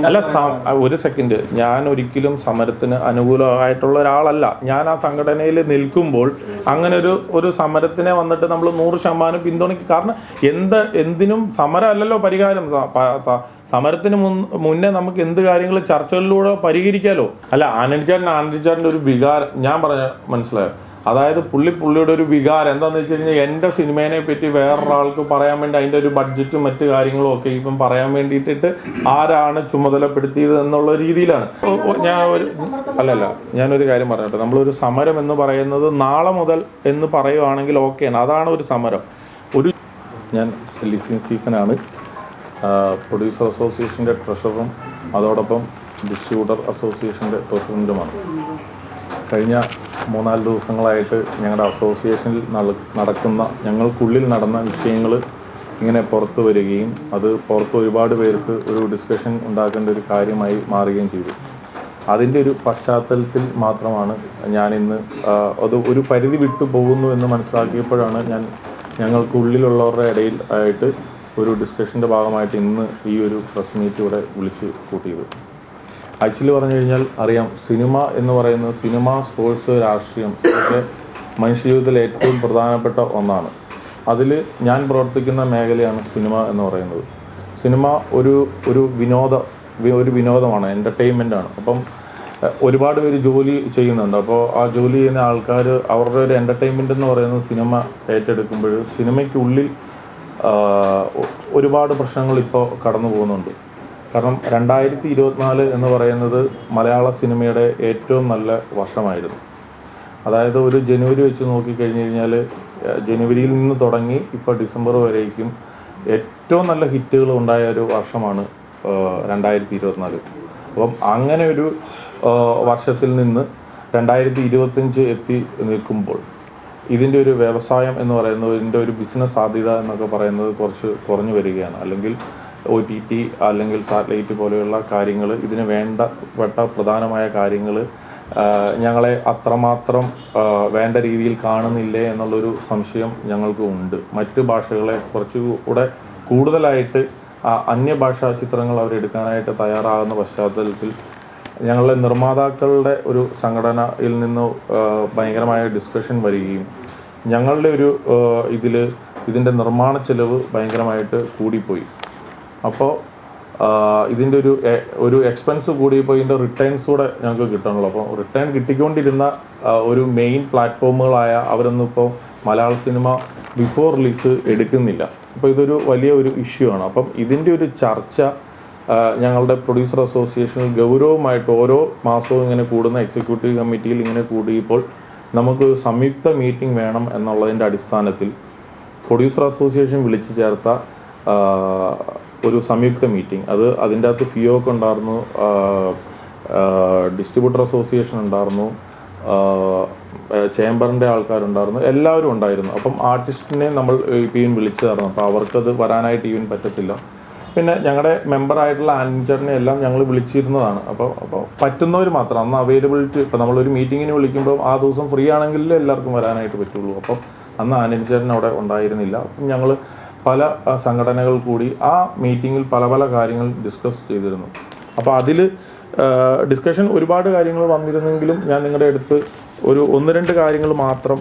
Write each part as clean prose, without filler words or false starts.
അല്ല, ഒരു സെക്കൻഡ്, ഞാൻ ഒരിക്കലും സമരത്തിന് അനുകൂലമായിട്ടുള്ള ഒരാളല്ല. ഞാൻ ആ സംഘടനയിൽ നിൽക്കുമ്പോൾ അങ്ങനെ ഒരു സമരത്തിനെ വന്നിട്ട് നമ്മൾ 100% പിന്തുണയ്ക്കും. കാരണം എന്തിനും സമരം അല്ലല്ലോ പരിഹാരം. സമരത്തിന് മുന്നേ നമുക്ക് എന്ത് കാര്യങ്ങൾ ചർച്ചകളിലൂടെ പരിഹരിക്കാമല്ലോ. അല്ല, ആനന്ദിച്ചാറിൻ്റെ ഒരു വികാരം ഞാൻ പറഞ്ഞ മനസ്സിലായോ? അതായത് പുള്ളിയുടെ ഒരു വികാരം എന്താണെന്ന് വെച്ച് കഴിഞ്ഞാൽ എൻ്റെ സിനിമേനെ പറ്റി വേറൊരാൾക്ക് പറയാൻ വേണ്ടി അതിൻ്റെ ഒരു ബഡ്ജറ്റും മറ്റു കാര്യങ്ങളും ഒക്കെ ഇപ്പം പറയാൻ വേണ്ടിയിട്ടിട്ട് ആരാണ് ചുമതലപ്പെടുത്തിയത് എന്നുള്ള രീതിയിലാണ്. ഞാനൊരു കാര്യം പറഞ്ഞോട്ടെ. നമ്മളൊരു സമരം എന്ന് പറയുന്നത് നാളെ മുതൽ എന്ന് പറയുവാണെങ്കിൽ ഓക്കെയാണ്, അതാണ് ഒരു സമരം. ഞാൻ ലിസിൻ സ്റ്റീഫനാണ്, പ്രൊഡ്യൂസർ അസോസിയേഷൻ്റെ ട്രഷററും അതോടൊപ്പം ഡിസ്ട്രിബ്യൂട്ടർ അസോസിയേഷൻ്റെ പ്രസിഡൻറ്റുമാണ്. കഴിഞ്ഞ 3-4 ദിവസങ്ങളായിട്ട് ഞങ്ങളുടെ അസോസിയേഷനിൽ ഞങ്ങൾക്കുള്ളിൽ നടന്ന വിഷയങ്ങൾ ഇങ്ങനെ പുറത്തു വരികയും അത് പുറത്ത് ഒരുപാട് പേർക്ക് ഒരു ഡിസ്കഷൻ ഉണ്ടാക്കേണ്ട ഒരു കാര്യമായി മാറുകയും ചെയ്തു. അതിൻ്റെ ഒരു പശ്ചാത്തലത്തിൽ മാത്രമാണ് ഞാനിന്ന് അത് ഒരു പരിധി വിട്ടു പോകുന്നു എന്ന് മനസ്സിലാക്കിയപ്പോഴാണ് ഞങ്ങൾക്കുള്ളിലുള്ളവരുടെ ഇടയിൽ ആയിട്ട് ഒരു ഡിസ്കഷൻ്റെ ഭാഗമായിട്ട് ഇന്ന് ഈ ഒരു പ്രസ് മീറ്റ് ഇവിടെ വിളിച്ചു കൂട്ടിയത്. ആക്ച്വലി പറഞ്ഞു കഴിഞ്ഞാൽ അറിയാം, സിനിമ എന്ന് പറയുന്നത് സിനിമ, സ്പോർട്സ്, രാഷ്ട്രീയം ഒക്കെ മനുഷ്യജീവിതത്തിൽ ഏറ്റവും പ്രധാനപ്പെട്ട ഒന്നാണ്. അതിൽ ഞാൻ പ്രവർത്തിക്കുന്ന മേഖലയാണ് സിനിമ എന്ന് പറയുന്നത്. സിനിമ ഒരു വിനോദമാണ്, എൻ്റർടൈൻമെൻറ്റാണ്. അപ്പം ഒരുപാട് പേര് ജോലി ചെയ്യുന്നുണ്ട്. അപ്പോൾ ആ ജോലി ചെയ്യുന്ന ആൾക്കാർ അവരുടെ ഒരു എൻ്റർടൈൻമെൻ്റ് എന്ന് പറയുന്നത് സിനിമ ഏറ്റെടുക്കുമ്പോൾ സിനിമയ്ക്കുള്ളിൽ ഒരുപാട് പ്രശ്നങ്ങൾ ഇപ്പോൾ കടന്നു പോകുന്നുണ്ട്. കാരണം 2024 എന്ന് പറയുന്നത് മലയാള സിനിമയുടെ ഏറ്റവും നല്ല വർഷമായിരുന്നു. അതായത് ഒരു ജനുവരി വെച്ച് നോക്കിക്കഴിഞ്ഞ് കഴിഞ്ഞാൽ ജനുവരിയിൽ നിന്ന് തുടങ്ങി ഇപ്പോൾ ഡിസംബർ വരേക്കും ഏറ്റവും നല്ല ഹിറ്റുകൾ ഉണ്ടായ ഒരു വർഷമാണ് 2024. അപ്പം അങ്ങനെ ഒരു വർഷത്തിൽ നിന്ന് 2025 എത്തി നിൽക്കുമ്പോൾ ഇതിൻ്റെ ഒരു വ്യവസായം എന്ന് പറയുന്നത്, ഇതിൻ്റെ ഒരു ബിസിനസ് സാധ്യത എന്നൊക്കെ പറയുന്നത് കുറച്ച് കുറഞ്ഞു വരികയാണ്. അല്ലെങ്കിൽ OTT അല്ലെങ്കിൽ സാറ്റലൈറ്റ് പോലെയുള്ള കാര്യങ്ങൾ, ഇതിന് വേണ്ടപ്പെട്ട പ്രധാനമായ കാര്യങ്ങൾ ഞങ്ങളെ അത്രമാത്രം വേണ്ട രീതിയിൽ കാണുന്നില്ലേ എന്നുള്ളൊരു സംശയം ഞങ്ങൾക്ക് ഉണ്ട്. മറ്റ് ഭാഷകളെ കുറച്ചുകൂടെ കൂടുതലായിട്ട് അന്യഭാഷാ ചിത്രങ്ങൾ അവരെടുക്കാനായിട്ട് തയ്യാറാകുന്ന പശ്ചാത്തലത്തിൽ ഞങ്ങളുടെ നിർമ്മാതാക്കളുടെ ഒരു സംഘടനയിൽ നിന്ന് ഭയങ്കരമായ ഡിസ്കഷൻ വരികയും ഞങ്ങളുടെ ഒരു ഇതിൻ്റെ നിർമ്മാണ ചെലവ് ഭയങ്കരമായിട്ട് കൂടിപ്പോയി. അപ്പോൾ ഇതിൻ്റെ ഒരു എക്സ്പെൻസ് കൂടിയപ്പോൾ ഇതിൻ്റെ റിട്ടേൺസ് കൂടെ ഞങ്ങൾക്ക് കിട്ടണമല്ലോ. അപ്പോൾ റിട്ടേൺ കിട്ടിക്കൊണ്ടിരുന്ന ഒരു മെയിൻ പ്ലാറ്റ്ഫോമുകളായ അവരൊന്നും ഇപ്പോൾ മലയാള സിനിമ ബിഫോർ റിലീസ് എടുക്കുന്നില്ല. അപ്പോൾ ഇതൊരു വലിയ ഒരു ഇഷ്യൂ ആണ്. അപ്പം ഇതിൻ്റെ ഒരു ചർച്ച ഞങ്ങളുടെ പ്രൊഡ്യൂസർ അസോസിയേഷനിൽ ഗൗരവമായിട്ട് ഓരോ മാസവും ഇങ്ങനെ കൂടുന്ന എക്സിക്യൂട്ടീവ് കമ്മിറ്റിയിൽ ഇങ്ങനെ കൂടിയപ്പോൾ നമുക്ക് സംയുക്ത മീറ്റിംഗ് വേണം എന്നുള്ളതിൻ്റെ അടിസ്ഥാനത്തിൽ പ്രൊഡ്യൂസർ അസോസിയേഷൻ വിളിച്ചു ചേർത്ത ഒരു സംയുക്ത മീറ്റിംഗ്, അതിൻ്റെ അകത്ത് FIOC ഉണ്ടായിരുന്നു, ഡിസ്ട്രിബ്യൂട്ടർ അസോസിയേഷൻ ഉണ്ടായിരുന്നു, ചേംബറിൻ്റെ ആൾക്കാരുണ്ടായിരുന്നു, എല്ലാവരും ഉണ്ടായിരുന്നു. അപ്പം ആർട്ടിസ്റ്റിനെ നമ്മൾ ഈവൻ വിളിച്ചതായിരുന്നു. അപ്പോൾ അവർക്കത് വരാനായിട്ട് ഈവൻ പറ്റത്തില്ല. പിന്നെ ഞങ്ങളുടെ മെമ്പറായിട്ടുള്ള ആനന്ദിച്ചേട്ടനെ എല്ലാം ഞങ്ങൾ വിളിച്ചിരുന്നതാണ്. അപ്പോൾ പറ്റുന്നവർ മാത്രം അന്ന് അവൈലബിലിറ്റി, ഇപ്പോൾ നമ്മളൊരു മീറ്റിങ്ങിന് വിളിക്കുമ്പോൾ ആ ദിവസം ഫ്രീ ആണെങ്കിൽ എല്ലാവർക്കും വരാനായിട്ട് പറ്റുള്ളൂ. അപ്പം അന്ന് ആനന്ദിച്ചേട്ടൻ അവിടെ ഉണ്ടായിരുന്നില്ല. അപ്പം ഞങ്ങൾ പല സംഘടനകൾ കൂടി ആ മീറ്റിങ്ങിൽ പല കാര്യങ്ങൾ ഡിസ്കസ് ചെയ്തിരുന്നു. അപ്പോൾ അതിൽ ഡിസ്കഷൻ ഒരുപാട് കാര്യങ്ങൾ വന്നിരുന്നെങ്കിലും ഞാൻ നിങ്ങളുടെ അടുത്ത് 1-2 കാര്യങ്ങൾ മാത്രം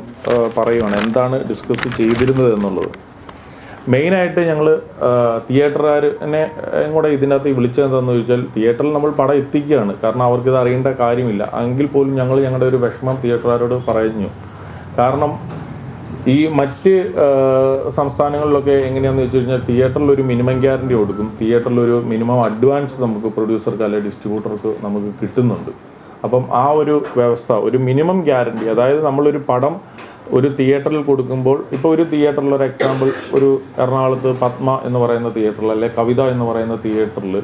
പറയുകയാണ് എന്താണ് ഡിസ്കസ് ചെയ്തിരുന്നത് എന്നുള്ളത്. മെയിനായിട്ട് ഞങ്ങൾ തിയേറ്ററുകാരനെ കൂടെ ഇതിനകത്ത് വിളിച്ചതെന്താണെന്ന് ചോദിച്ചാൽ, തിയേറ്ററിൽ നമ്മൾ പടം എത്തിക്കുകയാണ്. കാരണം അവർക്കിത് അറിയേണ്ട കാര്യമില്ല. എങ്കിൽ പോലും ഞങ്ങളുടെ ഒരു വിഷമം തിയേറ്ററുകാരോട് പറഞ്ഞു. കാരണം ഈ മറ്റ് സംസ്ഥാനങ്ങളിലൊക്കെ എങ്ങനെയാണെന്ന് വെച്ച് കഴിഞ്ഞാൽ തിയേറ്ററിലൊരു മിനിമം ഗ്യാരണ്ടി കൊടുക്കും, തിയേറ്ററിലൊരു മിനിമം അഡ്വാൻസ് നമുക്ക് പ്രൊഡ്യൂസർക്ക് അല്ലെങ്കിൽ ഡിസ്ട്രിബ്യൂട്ടർക്ക് നമുക്ക് കിട്ടുന്നുണ്ട്. അപ്പം ആ ഒരു വ്യവസ്ഥ, ഒരു മിനിമം ഗ്യാരണ്ടി, അതായത് നമ്മളൊരു പടം ഒരു തിയേറ്ററിൽ കൊടുക്കുമ്പോൾ, ഇപ്പോൾ ഒരു തിയേറ്ററിൽ ഒരു എക്സാമ്പിൾ, ഒരു എറണാകുളത്ത് പത്മ എന്ന് പറയുന്ന തിയേറ്ററിൽ അല്ലെങ്കിൽ കവിത എന്ന് പറയുന്ന തിയേറ്ററിൽ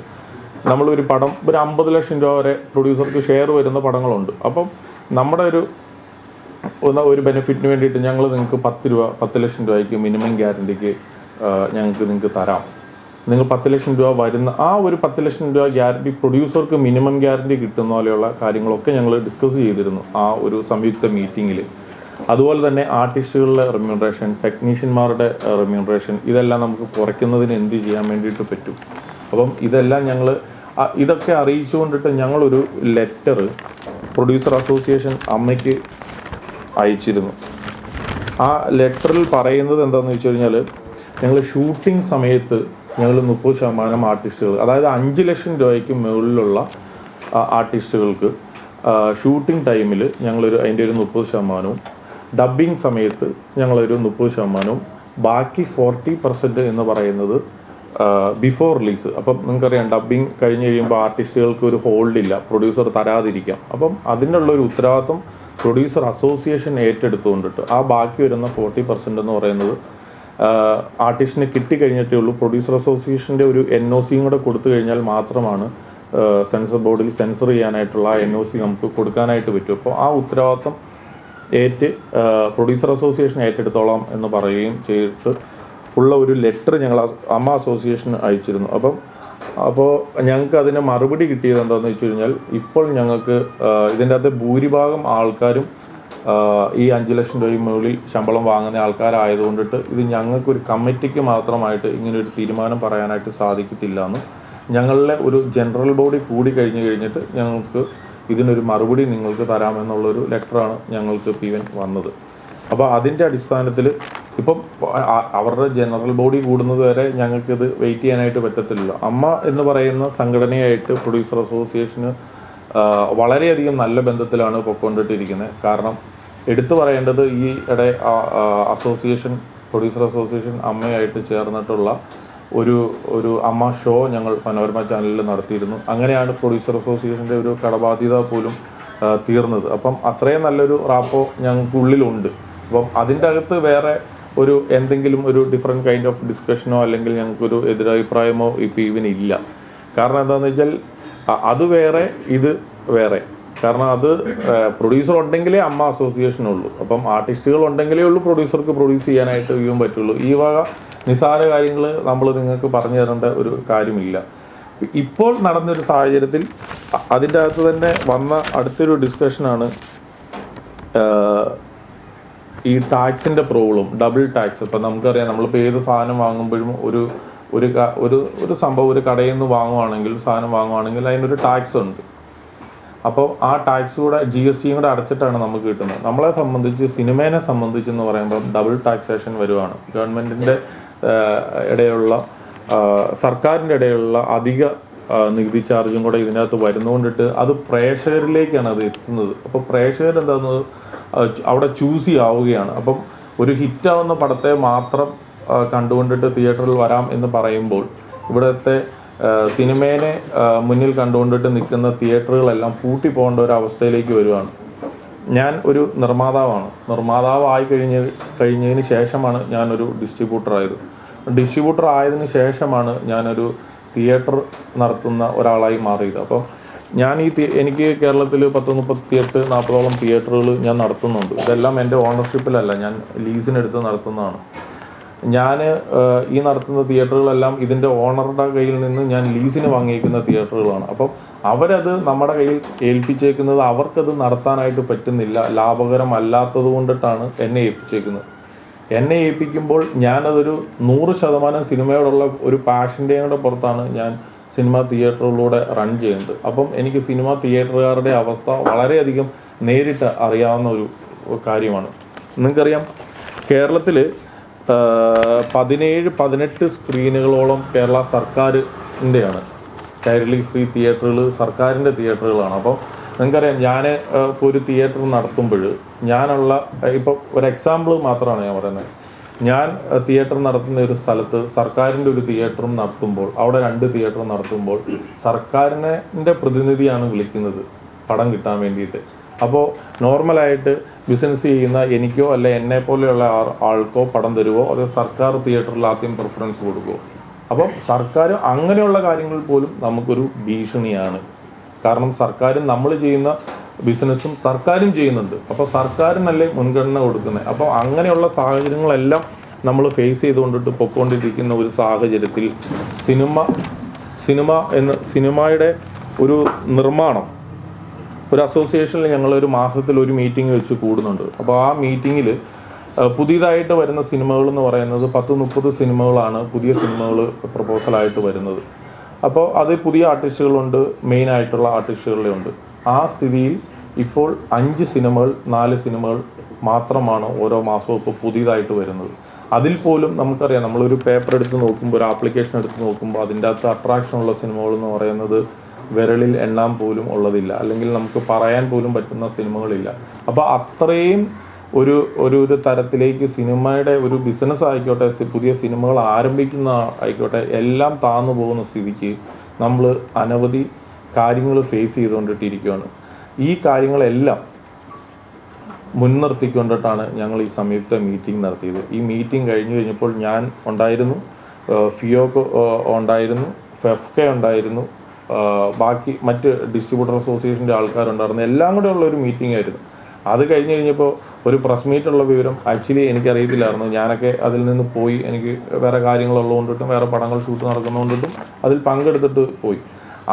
നമ്മളൊരു പടം ഒരു 50 ലക്ഷം രൂപ വരെ പ്രൊഡ്യൂസർക്ക് ഷെയർ വരുന്ന പടങ്ങളുണ്ട്. അപ്പം നമ്മുടെ ഒരു ബെനിഫിറ്റിന് വേണ്ടിയിട്ട് ഞങ്ങൾ നിങ്ങൾക്ക് 10 ലക്ഷം രൂപയ്ക്ക് മിനിമം ഗ്യാരണ്ടിക്ക് നിങ്ങൾക്ക് തരാം. നിങ്ങൾ 10 ലക്ഷം രൂപ വരുന്ന ആ ഒരു 10 ലക്ഷം രൂപ ഗ്യാരണ്ടി പ്രൊഡ്യൂസർക്ക് മിനിമം ഗ്യാരണ്ടി കിട്ടുന്ന പോലെയുള്ള കാര്യങ്ങളൊക്കെ ഞങ്ങൾ ഡിസ്കസ് ചെയ്തിരുന്നു ആ ഒരു സംയുക്ത മീറ്റിങ്ങിൽ. അതുപോലെ തന്നെ ആർട്ടിസ്റ്റുകളുടെ റെമ്യൂണറേഷൻ, ടെക്നീഷ്യന്മാരുടെ റെമ്യൂണറേഷൻ, ഇതെല്ലാം നമുക്ക് കുറയ്ക്കുന്നതിന് എന്ത് ചെയ്യാൻ വേണ്ടിയിട്ട് പറ്റും. അപ്പം ഇതെല്ലാം ഞങ്ങൾ ഇതൊക്കെ അറിയിച്ചുകൊണ്ടിട്ട് ഞങ്ങളൊരു ലെറ്റർ പ്രൊഡ്യൂസർ അസോസിയേഷൻ അമ്മയ്ക്ക് അയച്ചിരുന്നു. ആ ലെറ്ററിൽ പറയുന്നത് എന്താണെന്ന് വെച്ച് കഴിഞ്ഞാൽ, ഞങ്ങൾ ഷൂട്ടിംഗ് സമയത്ത് ഞങ്ങൾ 30% ആർട്ടിസ്റ്റുകൾ, അതായത് 5 ലക്ഷം രൂപയ്ക്ക് മുകളിലുള്ള ആർട്ടിസ്റ്റുകൾക്ക് ഷൂട്ടിംഗ് ടൈമിൽ അതിൻ്റെ ഒരു 30%, ഡബ്ബിങ് സമയത്ത് ഞങ്ങളൊരു 30%, ബാക്കി 40% എന്ന് പറയുന്നത് ബിഫോർ റിലീസ്. അപ്പം നിങ്ങൾക്കറിയാം, ഡബ്ബിങ് കഴിഞ്ഞ് കഴിയുമ്പോൾ ആർട്ടിസ്റ്റുകൾക്ക് ഒരു ഹോൾഡില്ല, പ്രൊഡ്യൂസർ തരാതിരിക്കാം. അപ്പം അതിനുള്ളൊരു ഉത്തരവാദിത്വം പ്രൊഡ്യൂസർ അസോസിയേഷൻ ഏറ്റെടുത്തുകൊണ്ടിട്ട് ആ ബാക്കി വരുന്ന 40% എന്ന് പറയുന്നത് ആർട്ടിസ്റ്റിന് കിട്ടിക്കഴിഞ്ഞിട്ടേ ഉള്ളൂ. പ്രൊഡ്യൂസർ അസോസിയേഷൻ്റെ ഒരു NOC കൂടെ കൊടുത്തു കഴിഞ്ഞാൽ മാത്രമാണ് സെൻസർ ബോർഡിൽ സെൻസർ ചെയ്യാനായിട്ടുള്ള NOC നമുക്ക് കൊടുക്കാനായിട്ട് പറ്റും. അപ്പോൾ ആ ഉത്തരവാദിത്വം പ്രൊഡ്യൂസർ അസോസിയേഷൻ ഏറ്റെടുത്തോളാം എന്ന് പറയുകയും ചെയ്തിട്ട് ഉള്ള ഒരു ലെറ്റർ ഞങ്ങൾ അമ്മ അസോസിയേഷൻ അയച്ചിരുന്നു. അപ്പോൾ ഞങ്ങൾക്ക് അതിന് മറുപടി കിട്ടിയത് എന്താണെന്ന് വെച്ച് കഴിഞ്ഞാൽ, ഇപ്പോൾ ഞങ്ങൾക്ക് ഇതിൻ്റെ അകത്ത് ഭൂരിഭാഗം ആൾക്കാരും ഈ 5 ലക്ഷം രൂപയ്ക്ക് മുകളിൽ ശമ്പളം വാങ്ങുന്ന ആൾക്കാരായതുകൊണ്ടിട്ട് ഇത് ഞങ്ങൾക്കൊരു കമ്മിറ്റിക്ക് മാത്രമായിട്ട് ഇങ്ങനൊരു തീരുമാനം പറയാനായിട്ട് സാധിക്കത്തില്ല എന്നും, ഞങ്ങളുടെ ഒരു ജനറൽ ബോഡി കൂടി കഴിഞ്ഞിട്ട് ഞങ്ങൾക്ക് ഇതിനൊരു മറുപടി നിങ്ങൾക്ക് തരാമെന്നുള്ളൊരു ലെറ്ററാണ് ഞങ്ങൾക്ക് PN വന്നത്. അപ്പോൾ അതിൻ്റെ അടിസ്ഥാനത്തിൽ ഇപ്പം അവരുടെ ജനറൽ ബോഡി കൂടുന്നത് വരെ ഞങ്ങൾക്കിത് വെയിറ്റ് ചെയ്യാനായിട്ട് പറ്റത്തില്ല. അമ്മ എന്ന് പറയുന്ന സംഘടനയായിട്ട് പ്രൊഡ്യൂസർ അസോസിയേഷന് വളരെയധികം നല്ല ബന്ധത്തിലാണ് പൊയ്ക്കൊണ്ടിട്ടിരിക്കുന്നത്. കാരണം എടുത്തു പറയേണ്ടത്, ഈ അസോസിയേഷൻ പ്രൊഡ്യൂസർ അസോസിയേഷൻ അമ്മയായിട്ട് ചേർന്നിട്ടുള്ള ഒരു അമ്മ ഷോ ഞങ്ങൾ മനോരമ ചാനലിൽ നടത്തിയിരുന്നു. അങ്ങനെയാണ് പ്രൊഡ്യൂസർ അസോസിയേഷൻ്റെ ഒരു കടബാധ്യത പോലും തീർന്നത്. അപ്പം അത്രയും നല്ലൊരു റാപ്പോ ഞങ്ങൾക്കുള്ളിലുണ്ട്. അപ്പം അതിൻ്റെ അകത്ത് വേറെ എന്തെങ്കിലും ഒരു ഡിഫറെൻറ്റ് കൈൻഡ് ഓഫ് ഡിസ്കഷനോ അല്ലെങ്കിൽ ഞങ്ങൾക്കൊരു എതിരഭിപ്രായമോ ഇപ്പോൾ ഇവനില്ല. കാരണം എന്താണെന്ന് വെച്ചാൽ അത് വേറെ, ഇത് വേറെ. കാരണം അത് പ്രൊഡ്യൂസർ ഉണ്ടെങ്കിലേ അമ്മ അസോസിയേഷനുള്ളൂ. അപ്പം ആർട്ടിസ്റ്റുകൾ ഉണ്ടെങ്കിലേ ഉള്ളൂ പ്രൊഡ്യൂസർക്ക് പ്രൊഡ്യൂസ് ചെയ്യാനായിട്ട് പറ്റുള്ളൂ. ഈ വക നിസ്സാര കാര്യങ്ങൾ നമ്മൾ നിങ്ങൾക്ക് പറഞ്ഞു തരേണ്ട ഒരു കാര്യമില്ല. ഇപ്പോൾ നടന്നൊരു സാഹചര്യത്തിൽ അതിൻ്റെ അകത്ത് തന്നെ വന്ന അടുത്തൊരു ഡിസ്കഷനാണ് ഈ ടാക്സിൻ്റെ പ്രോബ്ലം, ഡബിൾ ടാക്സ്. ഇപ്പം നമുക്കറിയാം, നമ്മളിപ്പോൾ ഏത് സാധനം വാങ്ങുമ്പോഴും ഒരു സംഭവം ഒരു കടയിൽ നിന്ന് സാധനം വാങ്ങുവാണെങ്കിൽ അതിനൊരു ടാക്സ് ഉണ്ട്. അപ്പോൾ ആ ടാക്സ് കൂടെ GST കൂടെ അടച്ചിട്ടാണ് നമുക്ക് കിട്ടുന്നത്. നമ്മളെ സംബന്ധിച്ച്, സിനിമേനെ സംബന്ധിച്ചെന്ന് പറയുമ്പോൾ ഡബിൾ ടാക്സേഷൻ വരുവാണ്. ഗവൺമെൻറ്റിൻ്റെ ഇടയിലുള്ള സർക്കാരിൻ്റെ ഇടയിലുള്ള അധിക നികുതി ചാർജും കൂടെ ഇതിനകത്ത് വരുന്നതുകൊണ്ടിട്ട് അത് പ്രേക്ഷകരിലേക്കാണ് അത് എത്തുന്നത്. അപ്പോൾ പ്രേക്ഷകർ എന്താകുന്നത് അവിടെ ചൂസി ആവുകയാണ്. അപ്പം ഒരു ഹിറ്റാവുന്ന പടത്തെ മാത്രം കണ്ടുകൊണ്ടിട്ട് തിയേറ്ററിൽ വരാം എന്ന് പറയുമ്പോൾ ഇവിടുത്തെ സിനിമേനെ മുന്നിൽ കണ്ടുകൊണ്ടിട്ട് നിൽക്കുന്ന തിയേറ്ററുകളെല്ലാം പൂട്ടി പോകേണ്ട ഒരു അവസ്ഥയിലേക്ക് വരുവാണ്. ഞാൻ ഒരു നിർമ്മാതാവായി കഴിഞ്ഞതിന് ശേഷമാണ് ഞാനൊരു ഡിസ്ട്രിബ്യൂട്ടർ ആയതിനു ശേഷമാണ് ഞാനൊരു തിയേറ്റർ നടത്തുന്ന ഒരാളായി മാറിയത്. അപ്പം ഞാൻ എനിക്ക് കേരളത്തിൽ 38-40 തിയേറ്ററുകൾ ഞാൻ നടത്തുന്നുണ്ട്. ഇതെല്ലാം എൻ്റെ ഓണർഷിപ്പിലല്ല, ഞാൻ ലീസിനെടുത്ത് നടത്തുന്നതാണ്. ഞാൻ ഈ നടത്തുന്ന തിയേറ്ററുകളെല്ലാം ഇതിൻ്റെ ഓണറുടെ കയ്യിൽ നിന്ന് ഞാൻ ലീസിന് വാങ്ങിയിരിക്കുന്ന തിയേറ്ററുകളാണ്. അപ്പം അവരത് നമ്മുടെ കയ്യിൽ ഏൽപ്പിച്ചേക്കുന്നത് അവർക്കത് നടത്താനായിട്ട് പറ്റുന്നില്ല, ലാഭകരമല്ലാത്തത് കൊണ്ടിട്ടാണ് എന്നെ ഏൽപ്പിച്ചേക്കുന്നത്. എന്നെ ഏൽപ്പിക്കുമ്പോൾ ഞാനതൊരു 100% സിനിമയോടുള്ള ഒരു പാഷൻ്റെയും കൂടെ പുറത്താണ് ഞാൻ സിനിമ തിയേറ്ററുകളിലൂടെ റൺ ചെയ്യുന്നത്. അപ്പം എനിക്ക് സിനിമ തിയേറ്ററുകാരുടെ അവസ്ഥ വളരെയധികം നേരിട്ട് അറിയാവുന്ന ഒരു കാര്യമാണ്. നിങ്ങൾക്കറിയാം, കേരളത്തിൽ 17-18 സ്ക്രീനുകളോളം കേരള സർക്കാരിൻ്റെയാണ്, കൈരളി ഫ്രീ തിയേറ്ററുകൾ സർക്കാരിൻ്റെ തിയേറ്ററുകളാണ്. അപ്പോൾ നിങ്ങൾക്കറിയാം, ഞാൻ ഇപ്പോൾ ഒരു തിയേറ്റർ നടത്തുമ്പോൾ ഇപ്പോൾ ഒരു എക്സാമ്പിൾ മാത്രമാണ് ഞാൻ പറയുന്നത്. ഞാൻ തിയേറ്റർ നടത്തുന്ന ഒരു സ്ഥലത്ത് സർക്കാരിൻ്റെ ഒരു തിയേറ്ററും നടത്തുമ്പോൾ, അവിടെ 2 തിയേറ്റർ നടത്തുമ്പോൾ സർക്കാരിൻ്റെ പ്രതിനിധിയാണ് വിളിക്കുന്നത് പടം കിട്ടാൻ വേണ്ടിയിട്ട്. അപ്പോൾ നോർമലായിട്ട് ബിസിനസ് ചെയ്യുന്ന എനിക്കോ അല്ല എന്നെ പോലെയുള്ള ആൾക്കോ പടം തരുമോ അതോ സർക്കാർ തിയേറ്ററിൽ ആദ്യം പ്രിഫറൻസ് കൊടുക്കുമോ? അപ്പം സർക്കാർ അങ്ങനെയുള്ള കാര്യങ്ങൾ പോലും നമുക്കൊരു ഭീഷണിയാണ്. കാരണം സർക്കാരും നമ്മൾ ചെയ്യുന്ന ബിസിനസ്സും സർക്കാരും ചെയ്യുന്നുണ്ട്. അപ്പോൾ സർക്കാരിനല്ലേ മുൻഗണന കൊടുക്കുന്നത്. അപ്പോൾ അങ്ങനെയുള്ള സാഹചര്യങ്ങളെല്ലാം നമ്മൾ ഫേസ് ചെയ്തുകൊണ്ടിട്ട് പൊയ്ക്കൊണ്ടിരിക്കുന്ന ഒരു സാഹചര്യത്തിൽ സിനിമയുടെ ഒരു നിർമ്മാണം, ഒരു അസോസിയേഷനിൽ ഞങ്ങളൊരു മാസത്തിൽ ഒരു മീറ്റിംഗ് വെച്ച് കൂടുന്നുണ്ട്. അപ്പോൾ ആ മീറ്റിങ്ങിൽ പുതിയതായിട്ട് വരുന്ന സിനിമകൾ എന്ന് പറയുന്നത് 10-30 സിനിമകളാണ് പുതിയ സിനിമകൾ പ്രപ്പോസലായിട്ട് വരുന്നത്. അപ്പോൾ അത് പുതിയ ആർട്ടിസ്റ്റുകളുണ്ട്, മെയിനായിട്ടുള്ള ആർട്ടിസ്റ്റുകളുണ്ട്. ആ സ്ഥിതിയിൽ ഇപ്പോൾ 5 സിനിമകൾ 4 സിനിമകൾ മാത്രമാണ് ഓരോ മാസവും ഇപ്പോൾ പുതിയതായിട്ട് വരുന്നത്. അതിൽ പോലും നമുക്കറിയാം, നമ്മളൊരു പേപ്പർ എടുത്ത് നോക്കുമ്പോൾ, ഒരു ആപ്ലിക്കേഷൻ എടുത്ത് നോക്കുമ്പോൾ അതിൻ്റെ അകത്ത് അട്രാക്ഷനുള്ള സിനിമകൾ എന്ന് പറയുന്നത് വിരലിൽ എണ്ണാൻ പോലും ഉള്ളതില്ല, അല്ലെങ്കിൽ നമുക്ക് പറയാൻ പോലും പറ്റുന്ന സിനിമകളില്ല. അപ്പോൾ അത്രയും ഒരു തരത്തിലേക്ക് സിനിമയുടെ ഒരു ബിസിനസ് ആയിക്കോട്ടെ, പുതിയ സിനിമകൾ ആരംഭിക്കുന്ന ആയിക്കോട്ടെ, എല്ലാം താന്നു പോകുന്ന സ്ഥിതിക്ക് നമ്മൾ അനവധി കാര്യങ്ങൾ ഫേസ് ചെയ്തുകൊണ്ടിട്ടിരിക്കുകയാണ്. ഈ കാര്യങ്ങളെല്ലാം മുൻനിർത്തിക്കൊണ്ടിട്ടാണ് ഞങ്ങൾ ഈ സംയുക്ത മീറ്റിംഗ് നടത്തിയത്. ഈ മീറ്റിംഗ് കഴിഞ്ഞപ്പോൾ ഞാൻ ഉണ്ടായിരുന്നു, ഫിയോക്ക് ഉണ്ടായിരുന്നു, ഫെഫ്കെ ഉണ്ടായിരുന്നു, ബാക്കി മറ്റ് ഡിസ്ട്രിബ്യൂട്ടർ അസോസിയേഷൻ്റെ ആൾക്കാരുണ്ടായിരുന്നു. എല്ലാം കൂടെ ഉള്ള ഒരു മീറ്റിംഗ് ആയിരുന്നു. അത് കഴിഞ്ഞപ്പോൾ ഒരു പ്രസ് മീറ്റുള്ള വിവരം ആക്ച്വലി എനിക്കറിയത്തില്ലായിരുന്നു. ഞാനൊക്കെ അതിൽ നിന്ന് പോയി, എനിക്ക് വേറെ കാര്യങ്ങളുള്ളതുകൊണ്ടിട്ടും വേറെ പടങ്ങൾ ഷൂട്ട് നടക്കുന്നതുകൊണ്ടിട്ടും അതിൽ പങ്കെടുത്തിട്ട് പോയി.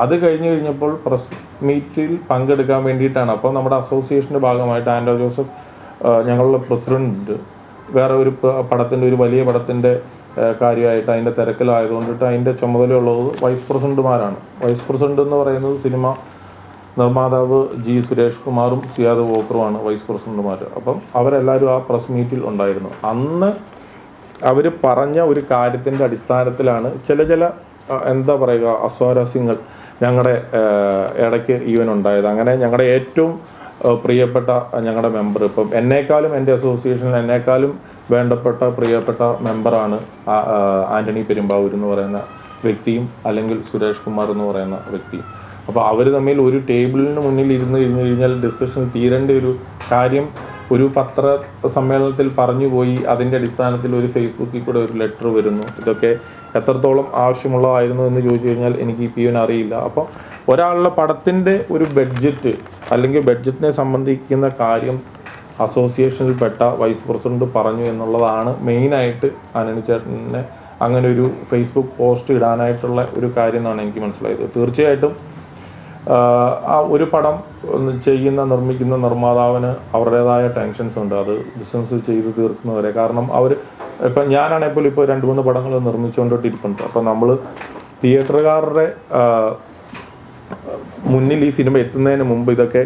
അത് കഴിഞ്ഞപ്പോൾ പ്രസ് മീറ്റിൽ പങ്കെടുക്കാൻ വേണ്ടിയിട്ടാണ്. അപ്പോൾ നമ്മുടെ അസോസിയേഷൻ്റെ ഭാഗമായിട്ട് ആൻഡോ ജോസഫ്, ഞങ്ങളുടെ പ്രസിഡൻറ്റ്, വേറെ ഒരു പടത്തിൻ്റെ, ഒരു വലിയ പടത്തിൻ്റെ കാര്യമായിട്ട് അതിൻ്റെ തിരക്കിലായതുകൊണ്ടിട്ട് അതിൻ്റെ ചുമതലയുള്ളത് വൈസ് പ്രസിഡൻറ്റുമാരാണ്. വൈസ് പ്രസിഡൻ്റ് എന്ന് പറയുന്നത് സിനിമ നിർമ്മാതാവ് ജി സുരേഷ് കുമാറും സിയാദ് വോക്കറുമാണ് വൈസ് പ്രസിഡൻറ്റുമാർ. അപ്പം അവരെല്ലാവരും ആ പ്രസ് മീറ്റിൽ ഉണ്ടായിരുന്നു. അന്ന് അവർ പറഞ്ഞ ഒരു കാര്യത്തിൻ്റെ അടിസ്ഥാനത്തിലാണ് ചില എന്താ പറയുക അസ്വാരസ്യങ്ങൾ ഞങ്ങളുടെ ഇടയ്ക്ക് ഈവൻ ഉണ്ടായത്. അങ്ങനെ ഞങ്ങളുടെ ഏറ്റവും പ്രിയപ്പെട്ട ഞങ്ങളുടെ മെമ്പർ, ഇപ്പം എന്നേക്കാളും എൻ്റെ അസോസിയേഷനിൽ എന്നേക്കാളും വേണ്ടപ്പെട്ട പ്രിയപ്പെട്ട മെമ്പറാണ് ആൻ്റണി പെരുമ്പാവൂർ എന്ന് പറയുന്ന വ്യക്തിയും അല്ലെങ്കിൽ സുരേഷ് കുമാർ എന്ന് പറയുന്ന വ്യക്തിയും. അപ്പോൾ അവർ തമ്മിൽ ഒരു ടേബിളിന് മുന്നിൽ ഇരുന്ന് കഴിഞ്ഞാൽ ഡിസ്കഷൻ തീരേണ്ട ഒരു കാര്യം ഒരു പത്ര സമ്മേളനത്തിൽ പറഞ്ഞു പോയി. അതിൻ്റെ അടിസ്ഥാനത്തിൽ ഒരു ഫേസ്ബുക്കിൽ കൂടെ ഒരു ലെറ്റർ വരുന്നു. ഇതൊക്കെ എത്രത്തോളം ആവശ്യമുള്ളതായിരുന്നു എന്ന് ചോദിച്ചു കഴിഞ്ഞാൽ എനിക്ക് ഇപ്പം അറിയില്ല. അപ്പോൾ ഒരാളുടെ പടത്തിൻ്റെ ഒരു ബഡ്ജറ്റ് അല്ലെങ്കിൽ ബഡ്ജറ്റിനെ സംബന്ധിക്കുന്ന കാര്യം അസോസിയേഷനിൽപ്പെട്ട വൈസ് പ്രസിഡന്റ് പറഞ്ഞു എന്നുള്ളതാണ് മെയിനായിട്ട് ആന്റണി ചേട്ടനെ അങ്ങനെ ഒരു ഫേസ്ബുക്ക് പോസ്റ്റ് ഇടാനായിട്ടുള്ള ഒരു കാര്യം എന്നാണ് എനിക്ക് മനസ്സിലായത്. തീർച്ചയായിട്ടും ആ ഒരു പടം നിർമ്മിക്കുന്ന നിർമ്മാതാവിന് അവരുടേതായ ടെൻഷൻസ് ഉണ്ട്, അത് ബിസിനസ് ചെയ്ത് തീർക്കുന്നവരെ. കാരണം അവർ ഇപ്പം ഞാനാണെങ്കിൽ ഇപ്പോൾ 2-3 പടങ്ങൾ നിർമ്മിച്ചുകൊണ്ടിട്ടിരിപ്പുണ്ട്. അപ്പം നമ്മൾ തിയേറ്ററുകാരുടെ മുന്നിൽ ഈ സിനിമ എത്തുന്നതിന് മുമ്പ് ഇതൊക്കെ